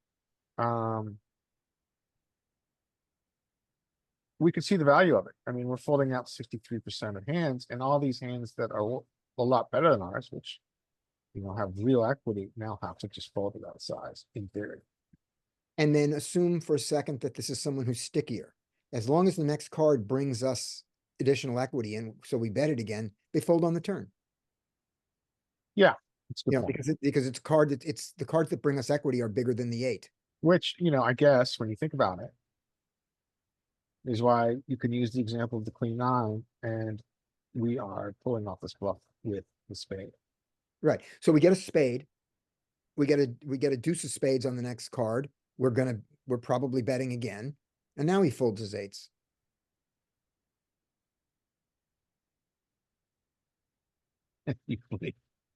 we could see the value of it. I mean, we're folding out 63% of hands, and all these hands that are a lot better than ours, which have real equity, now have to just fold it out of size in theory. And then assume for a second that this is someone who's stickier. As long as the next card brings us additional equity and so we bet it again, they fold on the turn. It's a good point. Because it's a card that it's the cards that bring us equity are bigger than the 8. Which, I guess when you think about it, is why you can use the example of the queen 9, and we are pulling off this bluff with the spade. Right. So we get a spade. We get a deuce of spades on the next card. We're probably betting again. And now he folds his 8s.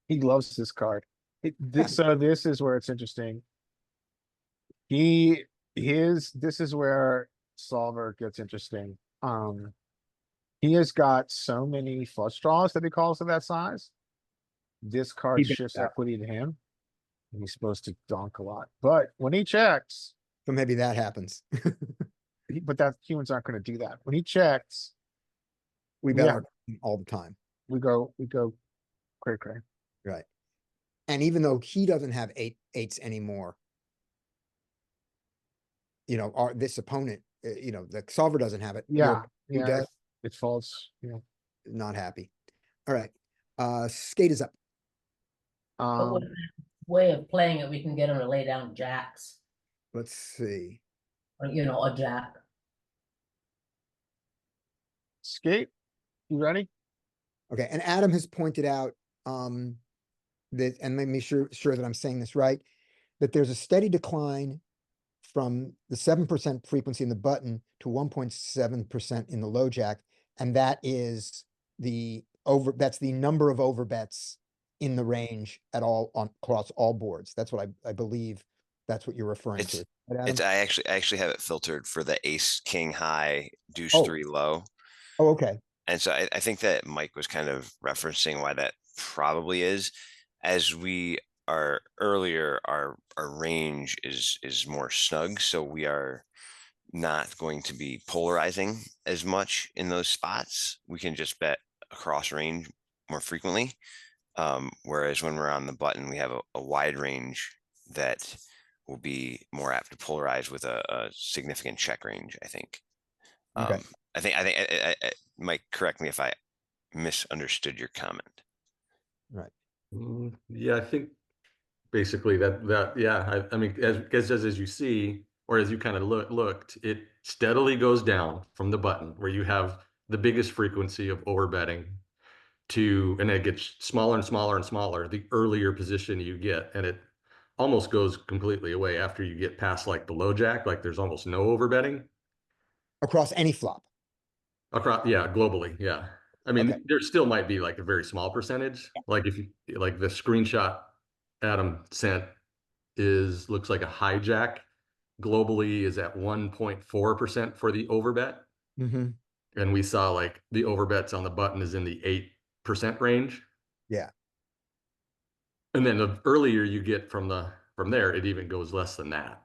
He loves this card. So this is where it's interesting. This is where solver gets interesting. He has got so many flush draws that he calls to that size. This card He does shifts that. equity to him. And he's supposed to donk a lot. But when he checks, So maybe that happens. but that humans aren't going to do that. When he checks, We bet Yeah. our all the time. we go cray cray. Right. And even though he doesn't have 8s anymore, this opponent, the solver doesn't have it. Yeah, Who does? It falls. Yeah. Not happy. All right. Skate is up. But with that way of playing it, we can get him to lay down jacks, Let's see. or, a jack. Skate, you ready? Okay, and Adam has pointed out that, and let me sure that I'm saying this right, that there's a steady decline from the 7% frequency in the button to 1.7% in the low jack, and that is that's the number of overbets in the range at all across all boards. That's what I believe. That's what you're referring to. Right, Adam? I actually have it filtered for the ace, king high, deuce Oh. 3 low. Oh, okay. And so I think that Mike was kind of referencing why that probably is. As we are earlier, our range is more snug, so we are not going to be polarizing as much in those spots. We can just bet across range more frequently. Whereas when we're on the button, we have a wide range that will be more apt to polarize with a significant check range, I think. Okay. I think Mike, correct me if I misunderstood your comment. Right. Yeah, I think basically yeah, I mean, as you see, or as you kind of looked, it steadily goes down from the button where you have the biggest frequency of overbetting and it gets smaller and smaller and smaller the earlier position you get, and it almost goes completely away after you get past like the low jack, like there's almost no overbetting. Across any flop. Across, yeah, globally, yeah. I mean, Okay. there still might be like a very small percentage. Like if you like the screenshot Adam sent looks like a hijack globally is at 1.4% for the overbet. Mm-hmm. And we saw like the overbets on the button is in the 8% range. Yeah. And then the earlier you get from there, it even goes less than that.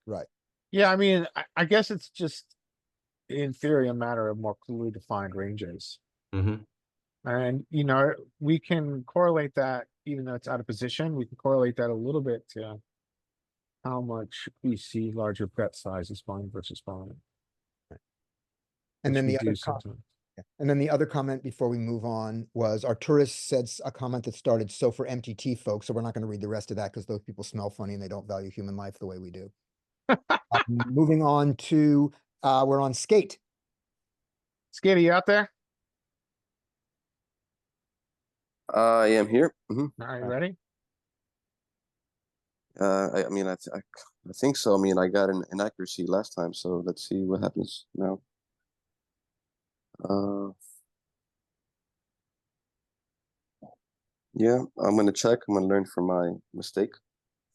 Right. Yeah, I mean, I guess it's just in theory a matter of more clearly defined ranges. Mm-hmm. And we can correlate that, even though it's out of position, we can correlate that a little bit to how much we see larger bet sizes buying versus buying. And then which the we other do sometimes. And then the other comment before we move on was Arturus said a comment that started, so for MTT folks, so we're not going to read the rest of that because those people smell funny and they don't value human life the way we do. Moving on to, we're on skate. Skate, you out there? I am here. Mhm. All right, ready? I mean, I think so. I mean, I got an inaccuracy last time, so let's see what happens now. Yeah, I'm gonna check. I'm gonna learn from my mistake.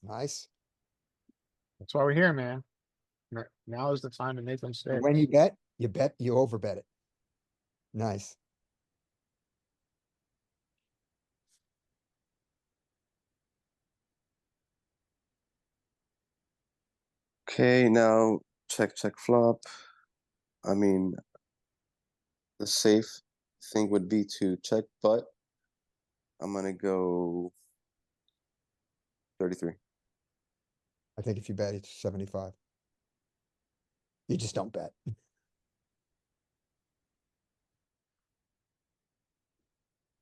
Nice. That's why we're here, man. Now is the time to make them stay. When you bet, you overbet it. Nice. Okay, now check flop. I mean, the safe thing would be to check, but I'm gonna go 33. I think if you bet, it's 75. You just don't bet.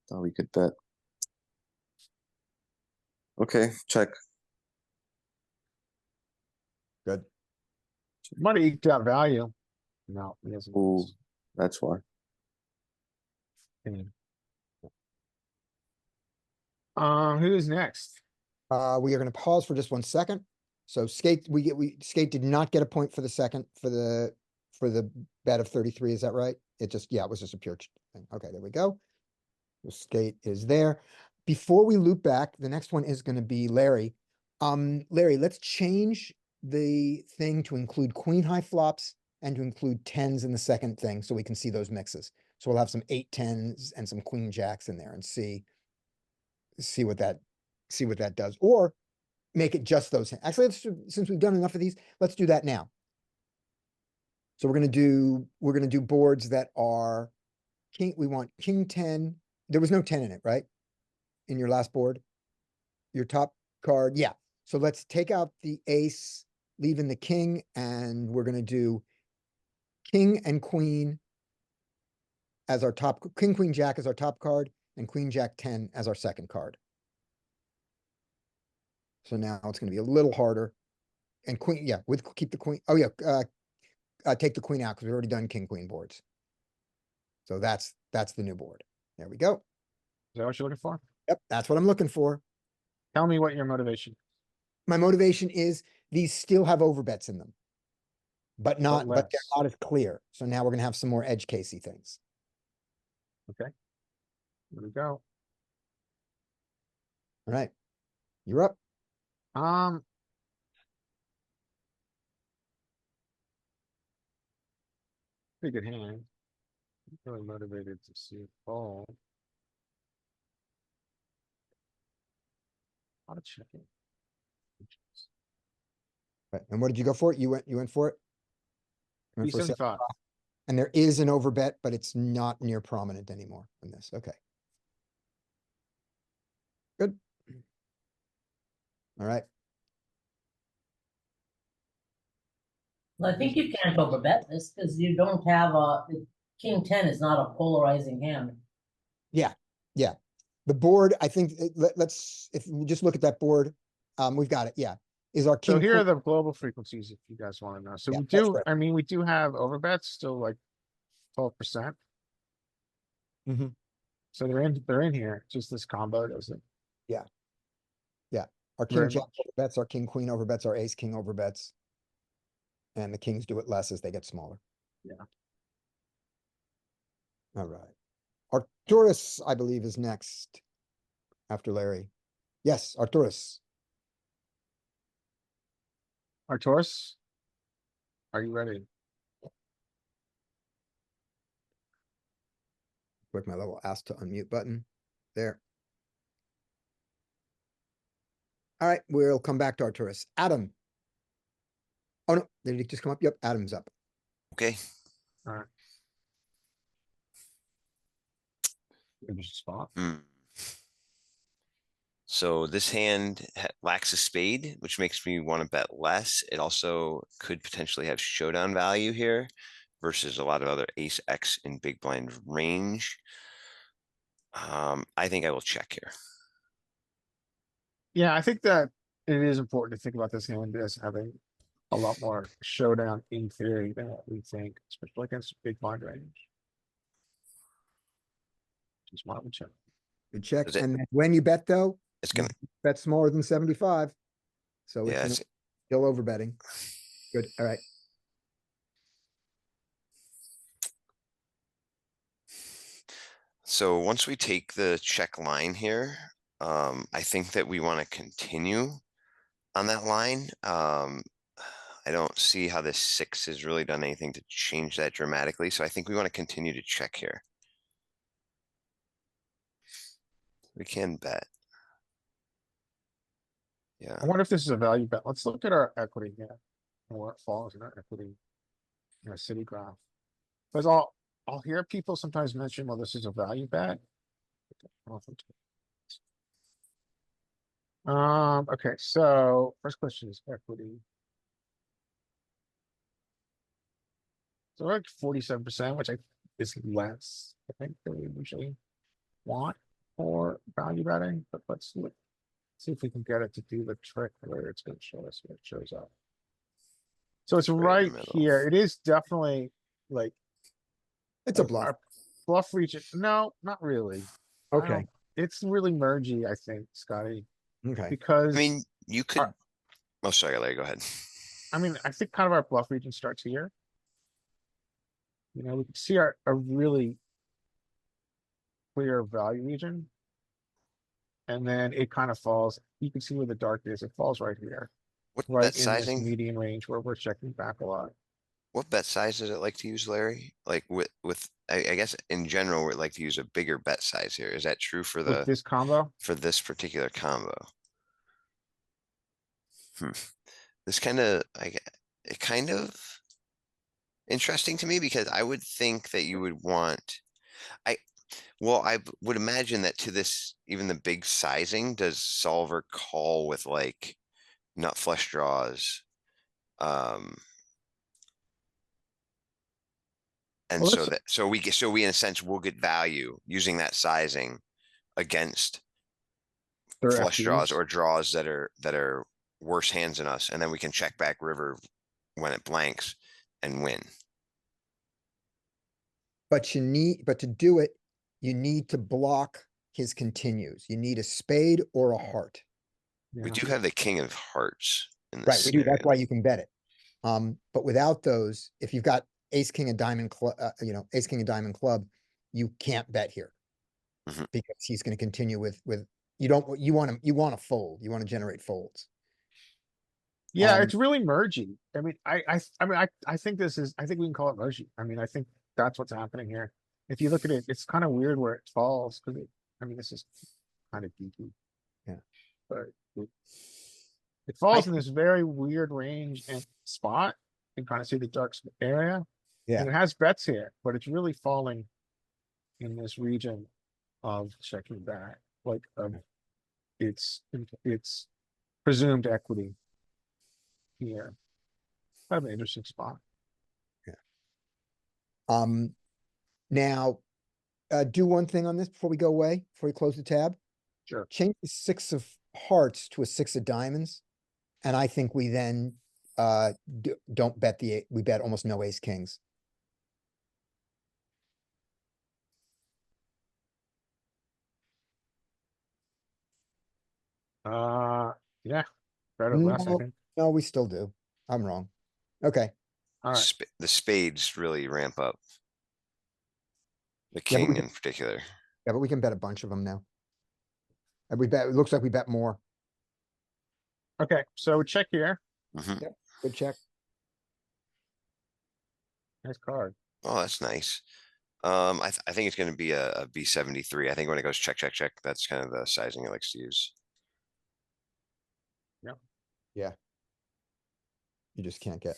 Thought we could bet. Okay, check. Good. Might have eked out value. No, he doesn't. Ooh, that's why. Who's next? We are gonna pause for just 1 second. So Skate, Skate did not get a point for the second, for the bet of 33, is that right? It just, yeah, it was just a pure thing. Okay, there we go. The Skate is there. Before we loop back, the next one is gonna be Larry. Larry, let's change the thing to include queen high flops and to include tens in the second thing, so we can see those mixes. So we'll have some 8-10s and some queen jacks in there and see what that does, or make it just those. Actually, since we've done enough of these, let's do that now. So we're gonna do boards that are king. We want king 10. There was no 10 in it, right? In your last board, your top card. Yeah. So let's take out the ace, leave in the king, and we're gonna do king and queen as our top, king, queen, jack as our top card, and queen, jack 10 as our second card. So now it's gonna be a little harder. And queen, yeah, keep the queen. Oh yeah, take the queen out because we've already done king, queen boards. So that's the new board. There we go. Is that what you're looking for? Yep, that's what I'm looking for. Tell me what your motivation. My motivation is these still have overbets in them. But they're less. not as clear. So now we're gonna have some more edge casey things. Okay. Here we go. All right. You're up. Pretty good hand. Really motivated to see it fall. A lot of checking. Right. And what did you go for? You went for it? You went for 75. And there is an overbet, but it's not near prominent anymore in this. Okay. Good. All right. Well, I think you can't overbet this because you don't have king 10 is not a polarizing hand. Yeah. Yeah. The board, I think, let's, if we just look at that board, we've got it. Yeah. Is our king. So here are the global frequencies if you guys want to know. So Yeah, we that's do, right. I mean, we do have overbets still like 12%. Mhm. So they're in here. Just this combo doesn't. Our king Very jack much. overbets, our king queen overbets, our ace king overbets. And the kings do it less as they get smaller. Yeah. All right. Arcturus, I believe, is next after Larry. Yes, Arcturus. Arcturus, are you ready? Click my little ask to unmute button there. All right, we'll come back to Arcturus. Adam. Oh no, did he just come up? Yep, Adam's up. Okay. All right. There's a spot. So this hand lacks a spade, which makes me want to bet less. It also could potentially have showdown value here versus a lot of other ace X in big blind range. I think I will check here. Yeah, I think that it is important to think about this hand as having a lot more showdown in theory than what we think, especially against big blind range. Just want to check. Good check. Is it- And then when you bet though, It's gonna bet smaller than 75. So it's Yeah, you know, still over betting. Good, all right. so once we take the check line here, I think that we want to continue on that line. I don't see how this 6 has really done anything to change that dramatically, so I think we want to continue to check here. We can bet. Yeah, I wonder if this is a value bet. Let's look at our equity here. And where it falls in our equity. In our city graph. Because I'll hear people sometimes mention, well, this is a value bet. I don't think so. Okay, so first question is equity. So we're like 47%, which is less, I think, than we usually want for value betting, but let's look, see if we can get it to do the trick where it's gonna show us where it shows up. So it's Right in the right middle. here. It is definitely like It's a bluff. our bluff region. No, not really. I Okay, don't- It's really mergy, I think, Scotty, okay. because I mean, you could, our- oh, sorry, Larry, go ahead. I think kind of our bluff region starts here. You know, we can see a really clear value region. And then it kind of falls, you can see where the dark is, it falls right here, What right bet in this sizing? median range where we're checking back a lot. What bet size does it like to use, Larry? Like I guess in general, we'd like to use a bigger bet size here. Is that true for With this combo, for this particular combo? This kind of, it kind of interesting to me because I would think that you would want, well, I would imagine that to this, even the big sizing, does solver call with like nut flush draws? And Well, so let's- that, so we in a sense will get value using that sizing against they're flush draws FDs. or draws that are worse hands than us, and then we can check back river when it blanks and win. But to do it, you need to block his continues. You need a spade or a heart. We Yeah. do have the king of hearts in this Right, we do. That's scenario. why you can bet it. But without those, if you've got ace, king, and diamond club, ace, king, and diamond club, you can't bet here. Mhm. Because he's gonna continue with, you want to fold, you want to generate folds. Yeah, Um, it's really mergy. I mean, I think this is, I think we can call it mergy. I mean, I think that's what's happening here. If you look at it, it's kind of weird where it falls, because I mean, this is kind of geeky. Yeah. But it falls in this very weird range and spot. You can kind of see the dark area. Yeah. And it has bets here, but it's really falling in this region of checking back, like, it's presumed equity here. Kind of an interesting spot. Now, do one thing on this before we go away, before we close the tab. Sure. Change the 6 of hearts to a 6 of diamonds. And I think we then, don't bet we bet almost no ace kings. Yeah, better less, I No, think. no, we still do. I'm wrong. Okay. All right. The spades really ramp up. The Yeah, but king we in particular. Yeah, but we can bet a bunch of them now. And it looks like we bet more. Okay, so check here. Mhm. Good check. Nice card. Oh, that's nice. I think it's going to be a B73. I think when it goes check, check, check, that's kind of the sizing it likes to use. You just can't get,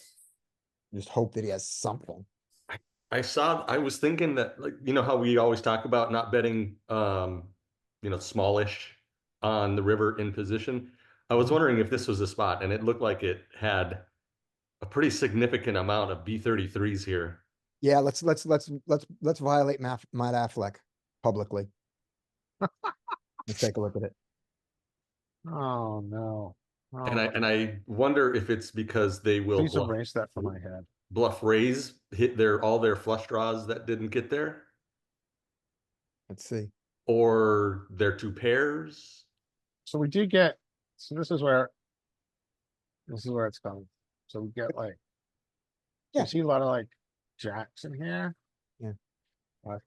just hope that he has something. I was thinking that, like, you know how we always talk about not betting, smallish on the river in position. I was wondering if this was a spot, and it looked like it had a pretty significant amount of B33s here. Yeah, let's violate Matt Affleck publicly. Let's take a look at it. Oh, no. Oh, And I wonder if it's because they will please erase that from my head. bluff raise, hit all their flush draws that didn't get there, Let's see. or their two pairs. So we do get, so this is where This is where it's coming. So we get like. Yeah. You see a lot of like jacks in here. Yeah.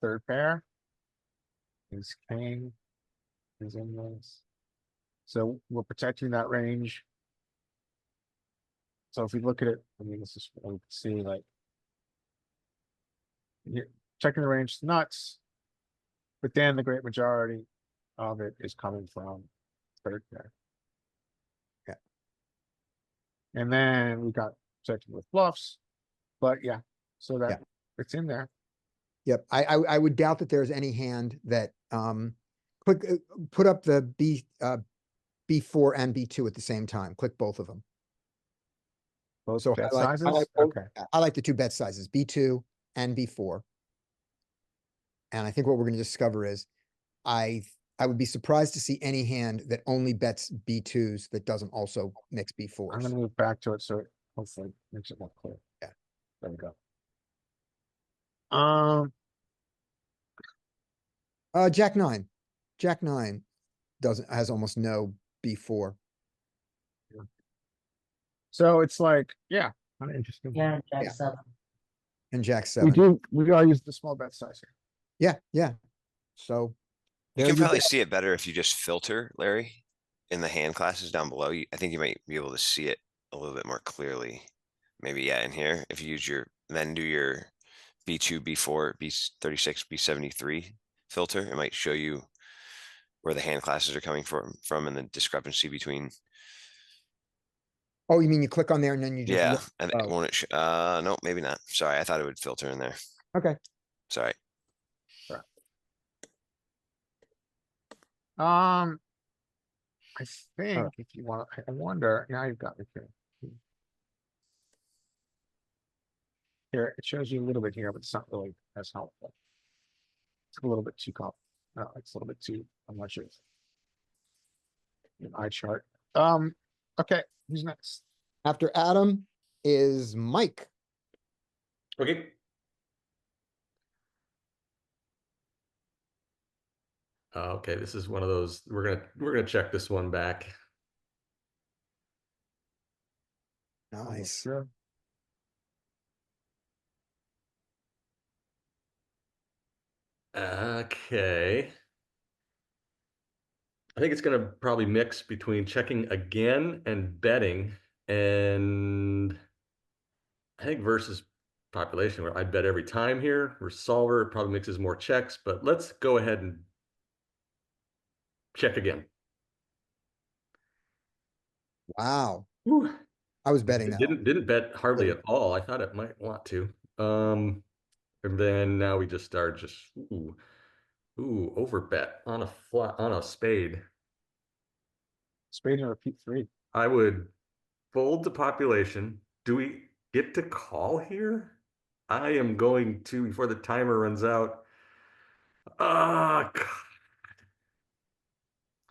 Third pair. Is king. Is in this. So we're protecting that range. So if we look at it, I mean, this is what we can see like. You're checking the range is nuts. But then the great majority of it is coming from third pair. Yeah. And then we got checking with bluffs. But yeah, so that Yeah. it's in there. Yep, I would doubt that there's any hand that, click, put up the B4 and B2 at the same time. Click both of them. Both So bet highlight- sizes. highlight both- Okay. I like the two bet sizes, B2 and B4. And I think what we're gonna discover is, I would be surprised to see any hand that only bets B2s that doesn't also mix I'm B4s. gonna move back to it so it hopefully makes it more clear. Yeah. There we go. Jack nine. Jack nine has almost no B4. So it's like, yeah, kind of interesting. Yeah, Jack Yeah. 7. And Jack We seven. we are using the small bet size here. Yeah, yeah. So. You there can probably go. see it better if you just filter, Larry, in the hand classes down below. I think you might be able to see it a little bit more clearly. Maybe, yeah, in here, if you use then do your B2, B4, B36, B73 filter, it might show you where the hand classes are coming from and the discrepancy between. Oh, you mean you click on there and then you just. Yeah, look- and oh, won't it, no, maybe not. Sorry, I thought it would filter in there. Okay, Sorry. I think if you want, I wonder, now you've got me here. Here, it shows you a little bit here, but it's not really as helpful. It's a little bit too no, it's a little bit too, I'm not sure. An eye chart. Okay, who's next? after Adam is Mike. Okay. Okay, this is one of those, we're gonna check this one back. Nice. Sure. Okay. I think it's gonna probably mix between checking again and betting, and I think versus population where I bet every time here. Versus solver, it probably mixes more checks, but let's go ahead and check again. Wow. Whew. I was betting that. Didn't bet hardly Really? at all. I thought it might want to. And then now we just start over bet on a spade. Spade and repeat 3. I would fold the population. Do we get to call here? I am going to before the timer runs out.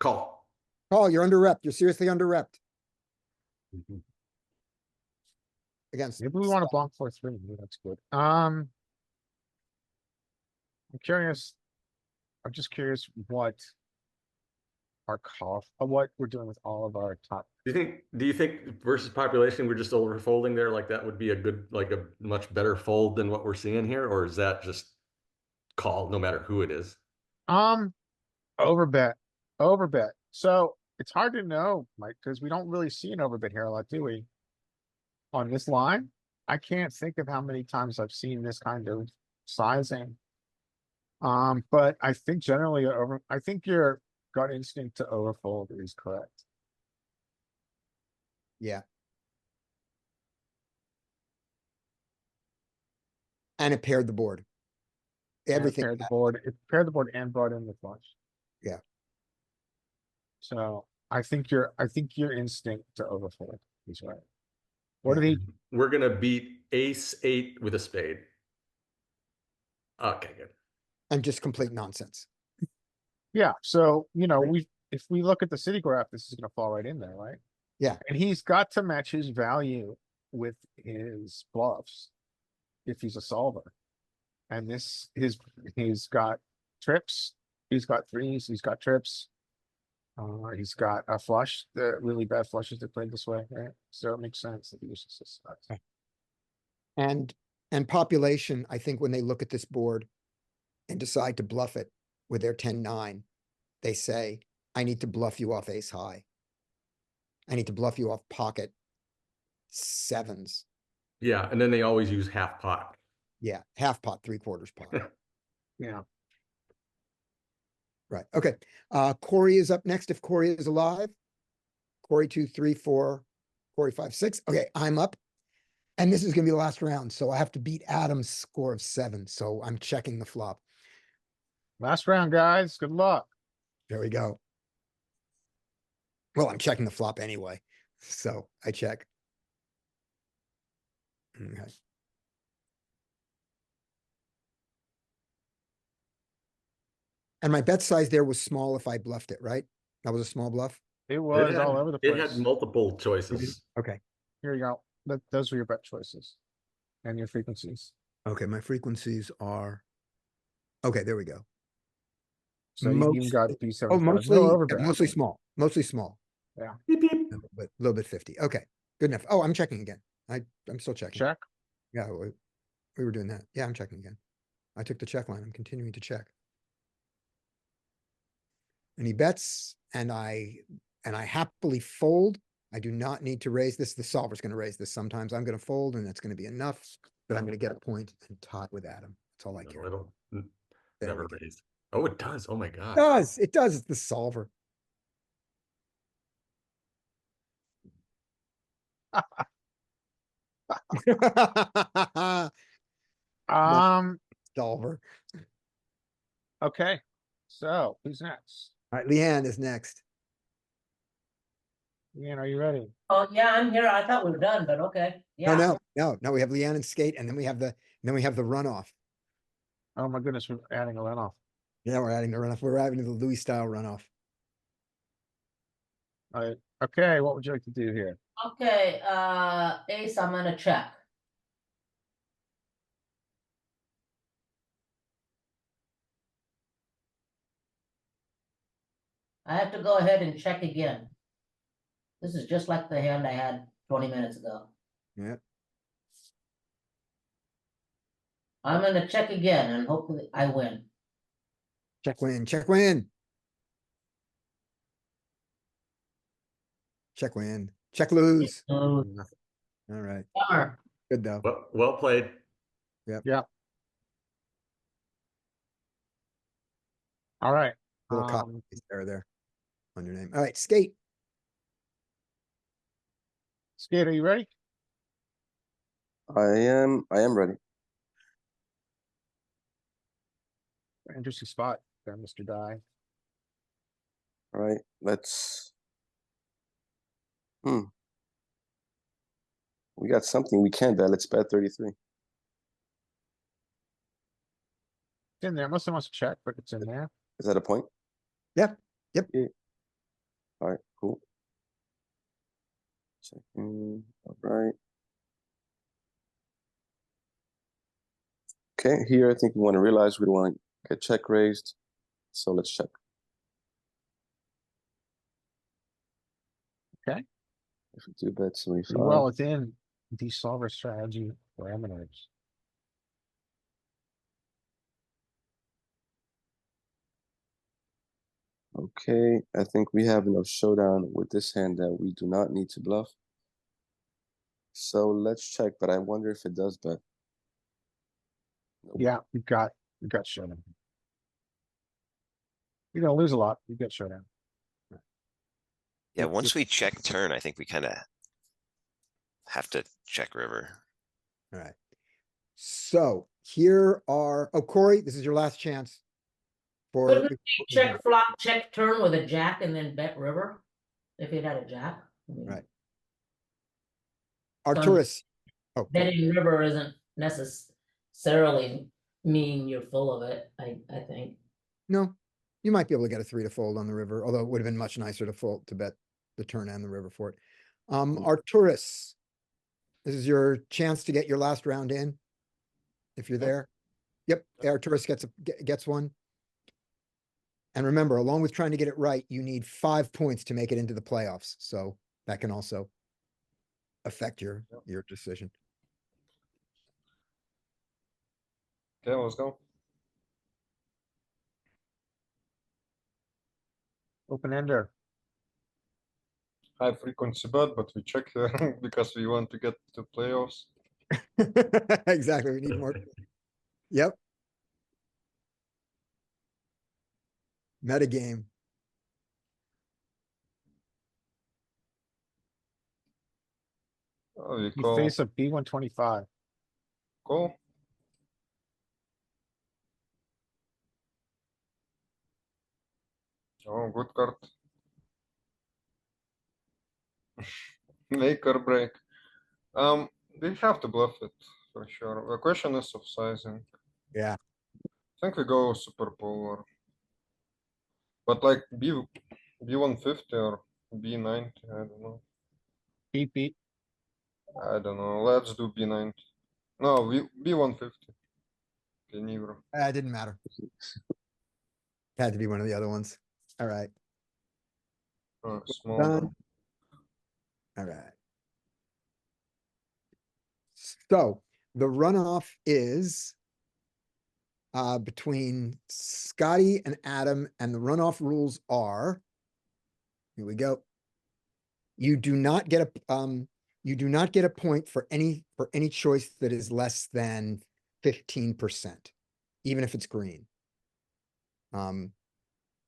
Call. Oh, you're under rep. You're seriously under repped against. Maybe we want to block 4-3. Maybe that's good. I'm curious. I'm just curious what our what we're doing with all of our top. Do you think versus population we're just overfolding there? Like that would be a much better fold than what we're seeing here, or is that just call no matter who it is? Overbet. So it's hard to know, Mike, because we don't really see an overbet here a lot, do we? On this line, I can't think of how many times I've seen this kind of sizing. But I think generally I think your gut instinct to overfold is correct. Yeah. And it paired the board. Everything. It paired the board and brought in the flush. Yeah. So I think your instinct to overfold is right. What did he? We're gonna beat ace 8 with a spade. Okay, good. And just complete nonsense. Yeah, so if we look at the city graph, this is gonna fall right in there, right? Yeah. And he's got to match his value with his bluffs if he's a solver. And he's got trips, he's got threes, he's got trips. He's got a flush, the really bad flushes that played this way, right? So it makes sense that he uses this size. And population, I think when they look at this board and decide to bluff it with their 10-9, they say, I need to bluff you off ace high. I need to bluff you off pocket sevens. Yeah, and then they always use half pot. Yeah, half pot, 3/4 pot. Yeah. Right, okay. Corey is up next if Corey is alive. Corey 2, 3, 4, Corey 5, 6. Okay, I'm up. And this is gonna be the last round, so I have to beat Adam's score of 7, so I'm checking the flop. Last round, guys. Good luck. There we go. Well, I'm checking the flop anyway, so I check. Okay. And my bet size there was small if I bluffed it, right? That was a small bluff? It was all over the It place. had multiple choices. Okay, Here you go. Those were your bet choices and your frequencies. okay, my frequencies are, okay, there we go. So you even got Mostly- B75. Oh, No mostly, yeah, overbet. mostly small, Beep, beep. a little bit 50. Okay, good enough. Oh, I'm checking again. I'm still checking. Check. Yeah, we were doing that. Yeah, I'm checking again. I took the check line. I'm continuing to check. And he bets, and I happily fold. I do not need to raise this. The solver's gonna raise this sometimes. I'm gonna fold, and that's gonna be enough, but I'm gonna get a point and tie with Adam. That's all I No, care. it'll There never we go. raise. Oh, it does. Oh my god. It does, it's the solver. Solver. Okay. So who's next? All right, Leanne is next. Ian, are you ready? Oh, yeah, I'm here. I thought we were done, but okay. Yeah. No, we have Leanne and skate, and then we have the runoff. Oh my goodness, we're adding a runoff. Yeah, we're adding the runoff. We're adding the Louis style runoff. All right. Okay, what would you like to do here? Okay, ace, I'm gonna check. I have to go ahead and check again. This is just like the hand I had 20 minutes ago. Yeah. I'm gonna check again and hopefully I win. Check win, check win. Check win, check lose. Oh, All right, bummer. good though. Well played. All right. Little copy there on your name. All right, skate. Skate, are you ready? I am ready. Interesting spot there, Mr. Die. All right, let's. We got something we can bet. Let's bet 33. It's in there. Most of wants to check, but it's in there. Is that a point? Yep, yep. Yeah. All right, cool. Checking. All right. Okay, here I think we want to realize we don't want to get check raised. So let's check. Okay. If we do bet 75. Well, it's in the solver strategy parameters. Okay, I think we have enough showdown with this hand that we do not need to bluff. So let's check, but I wonder if it does bet. Nope. Yeah, we got showdown. You're gonna lose a lot. You got showdown. Yeah, once we check turn, I think we kind of have to check river. All right. So here are, oh, Corey, this is your last chance. Couldn't you check flop, check turn with a jack and then bet river? If it had a jack. I mean, Right. Arturus. Oh, betting river isn't necessarily mean you're full of it, I think. no, you might be able to get a 3 to fold on the river, although it would have been much nicer to bet the turn and the river for it. Arturus, this is your chance to get your last round in. If you're there. Yep, Arturus gets one. And remember, along with trying to get it right, you need 5 points to make it into the playoffs. So that can also affect your decision. Okay, let's go. Open ender. High frequency bet, but we check here because we want to get to playoffs. Exactly. We need more. Yep. Meta game. Oh, we You call. face a B125. Call. Oh, good card. Make or break. We have to bluff it for sure. The question is of sizing. Yeah. I think we go super polar. But like B150 or B90, I don't know. Beat, beat. I don't know. Let's do B90. No, B150. Okay, neither. It didn't matter. Had to be one of the other ones. All right. Small. Done. All right. So the runoff is between Scotty and Adam, and the runoff rules are, here we go. You do not get a point for any choice that is less than 15%, even if it's green.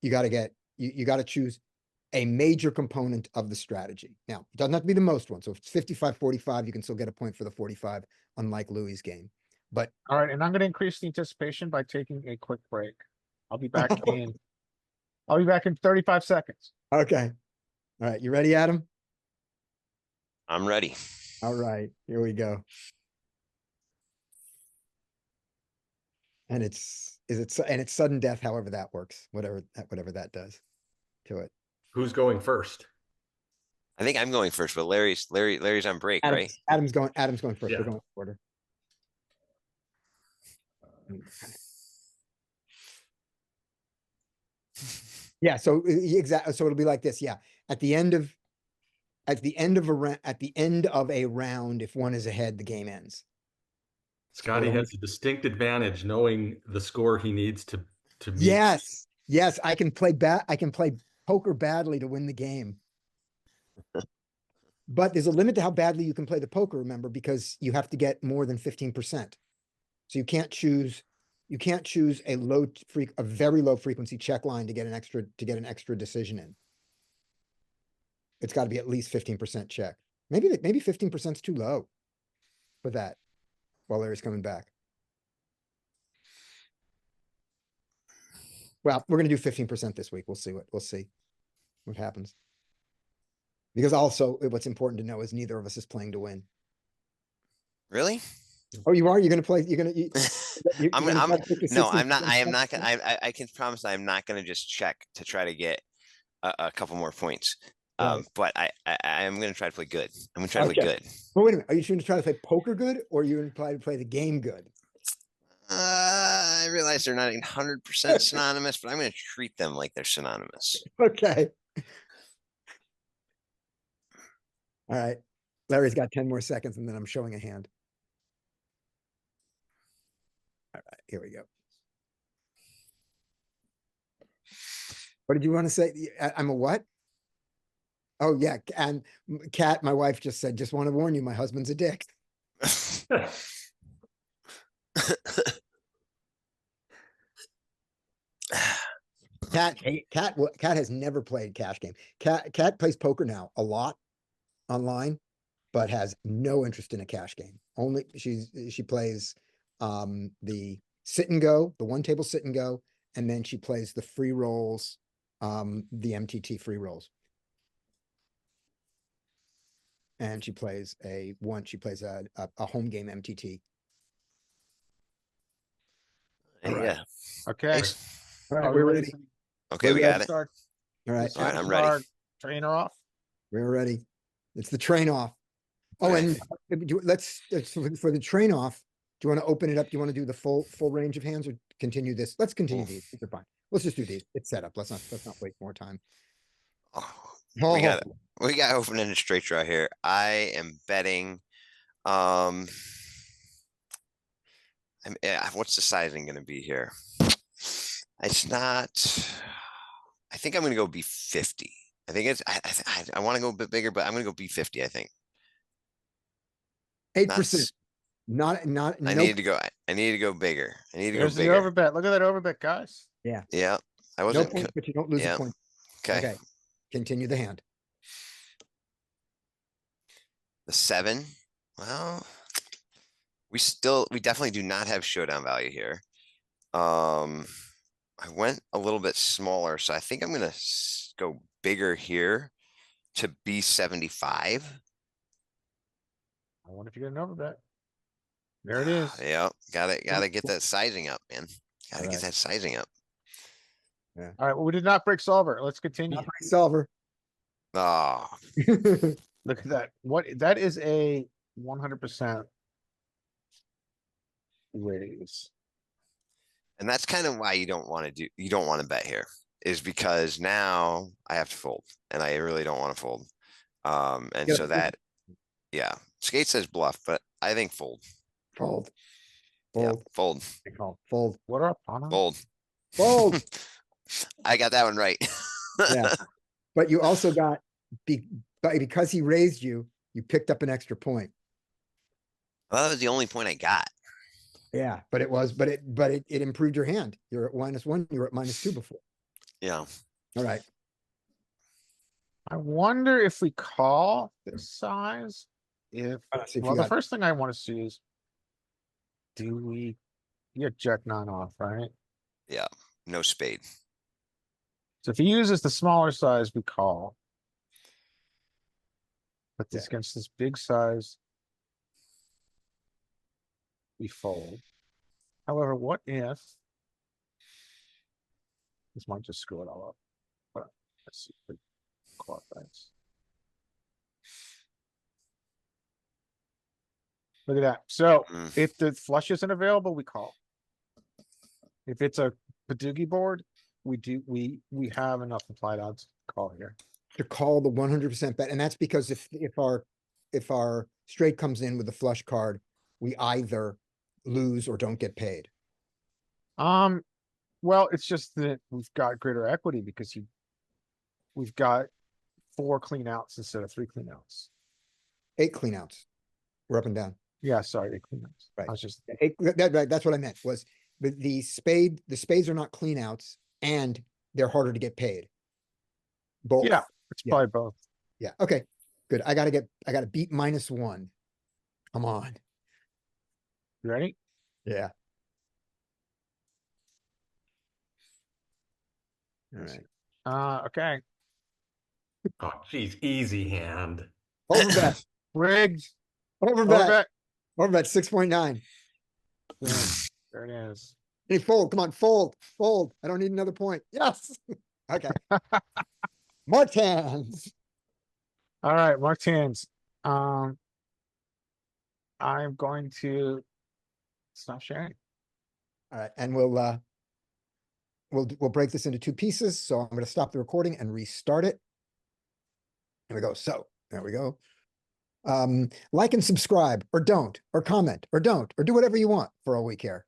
You gotta choose a major component of the strategy. Now, it doesn't have to be the most one. So if it's 55-45, you can still get a point for the 45, unlike Louis's game. But All right, and I'm gonna increase the anticipation by taking a quick break. I'll be back in 35 seconds. okay. All right, you ready, Adam? I'm ready. All right, here we go. And it's sudden death, however that works, whatever that does to it. Who's going first? I think I'm going first, but Larry's on break, right? Adam's going first. Yeah. We're going in order. Yeah, so exactly. So it'll be like this. Yeah. At the end of a round, if one is ahead, the game ends. Scotty has a distinct advantage knowing the score he needs to meet. Yes, I can play poker badly to win the game. But there's a limit to how badly you can play the poker, remember, because you have to get more than 15%. So you can't choose a very low frequency check line to get an extra decision in. It's got to be at least 15% check. Maybe 15% is too low for that while Larry's coming back. Well, we're going to do 15% this week. We'll see what happens. Because also what's important to know is neither of us is playing to win. Really? Oh, you are? You're going to play? You're going to? No, I'm not. I am not gonna. I can promise I am not going to just check to try to get a couple more points. Right. But I am going to try to play good. I'm going to try to play good. Well, wait a minute. Are you going to try to play poker good, or are you going to try to play the game good? I realize they're not 100% synonymous, but I'm going to treat them like they're synonymous. Okay. All right. Larry's got 10 more seconds, and then I'm showing a hand. All right, here we go. What did you want to say? I'm a what? Oh, yeah. And Kat, my wife, just said, just want to warn you, my husband's a dick. Kat has never played cash game. Kat plays poker now a lot online, but has no interest in a cash game. Only she plays the sit and go, the one table sit and go, and then she plays the free rolls, the MTT free rolls. And she plays a home game MTT. Yeah. Okay. All right, we're ready. Okay, we got it. Start. All right, All right, I'm ready. Trainer off. we're ready. It's the train off. Oh, Okay. and let's for the train off. Do you want to open it up? Do you want to do the full range of hands, or continue this. Let's continue Oof. these. These are fine. Let's just do these. It's set up. Let's not waste more time. Oh, Oh, we got open-ended straight draw here. I am betting, what's the sizing gonna be here? It's not, I think I'm gonna go B50. I think it's, I wanna go a bit bigger, but I'm gonna go B50, I think. 8%. That's- Not, I no. need to go, I need to go bigger. I need to go There's the bigger. overbet. Look at that overbet, guys. Yeah, I No wasn't, point, but you don't lose a yeah. point. okay. Okay. Continue the hand. The 7, well, we definitely do not have showdown value here. I went a little bit smaller, so I think I'm gonna go bigger here to B75. I wonder if you get an overbet. There it is. Yeah, gotta get that sizing up, man. Gotta get Alright. that sizing up. All right, well, we did not break solver. Let's continue. Not pretty solver. Oh, Look at that. That is a 100% raise. and that's kind of why you don't want to bet here, is because now I have to fold, and I really don't want to fold. And Yeah. so that, yeah, Skate says bluff, but I think fold. Fold. Yeah, Fold. fold, Big call. Fold. What are Pana? fold. Fold. I got that one right. Yeah. But you also got, because he raised you, you picked up an extra point. Well, that was the only point I got. Yeah, but it improved your hand. You're at -1, you were at -2 before. Yeah. All right. I wonder if we call this size, if, Let's see if well, you the got, first thing I want to see is, do we get Jack 9 off, right? No spade. So if he uses the smaller size, we call. But this against this big size, we fold. However, what if this might just screw it all up? But let's see. if we call it nice. Look at that. So Mm. if the flush isn't available, we call. If it's a Padoogie board, we have enough implied odds to call here. to call the 100% bet, and that's because if our straight comes in with a flush card, we either lose or don't get paid. Well, it's just that we've got greater equity because we've got 4 clean outs instead of 3 clean outs. 8 cleanouts. We're up and down. Yeah, sorry, 8 clean outs. Right. I was just, That's what I meant, was the spades are not cleanouts and they're harder to get paid. Both. yeah, it's Yeah. probably both. Yeah, okay, good. I gotta beat -1. Come on. You ready? Yeah. All right. Okay. Oh, geez, easy hand. Overbet, Rigged. overbet, Overbet. 6.9. Boom. There it is. Hey, fold, come on, fold. I don't need another point. Yes. Okay. Marked hands. All right, marked hands. I'm going to stop sharing. All right, and we'll break this into 2 pieces. So I'm gonna stop the recording and restart it. Here we go. So there we go. Like and subscribe, or don't, or comment, or don't, or do whatever you want for all we care.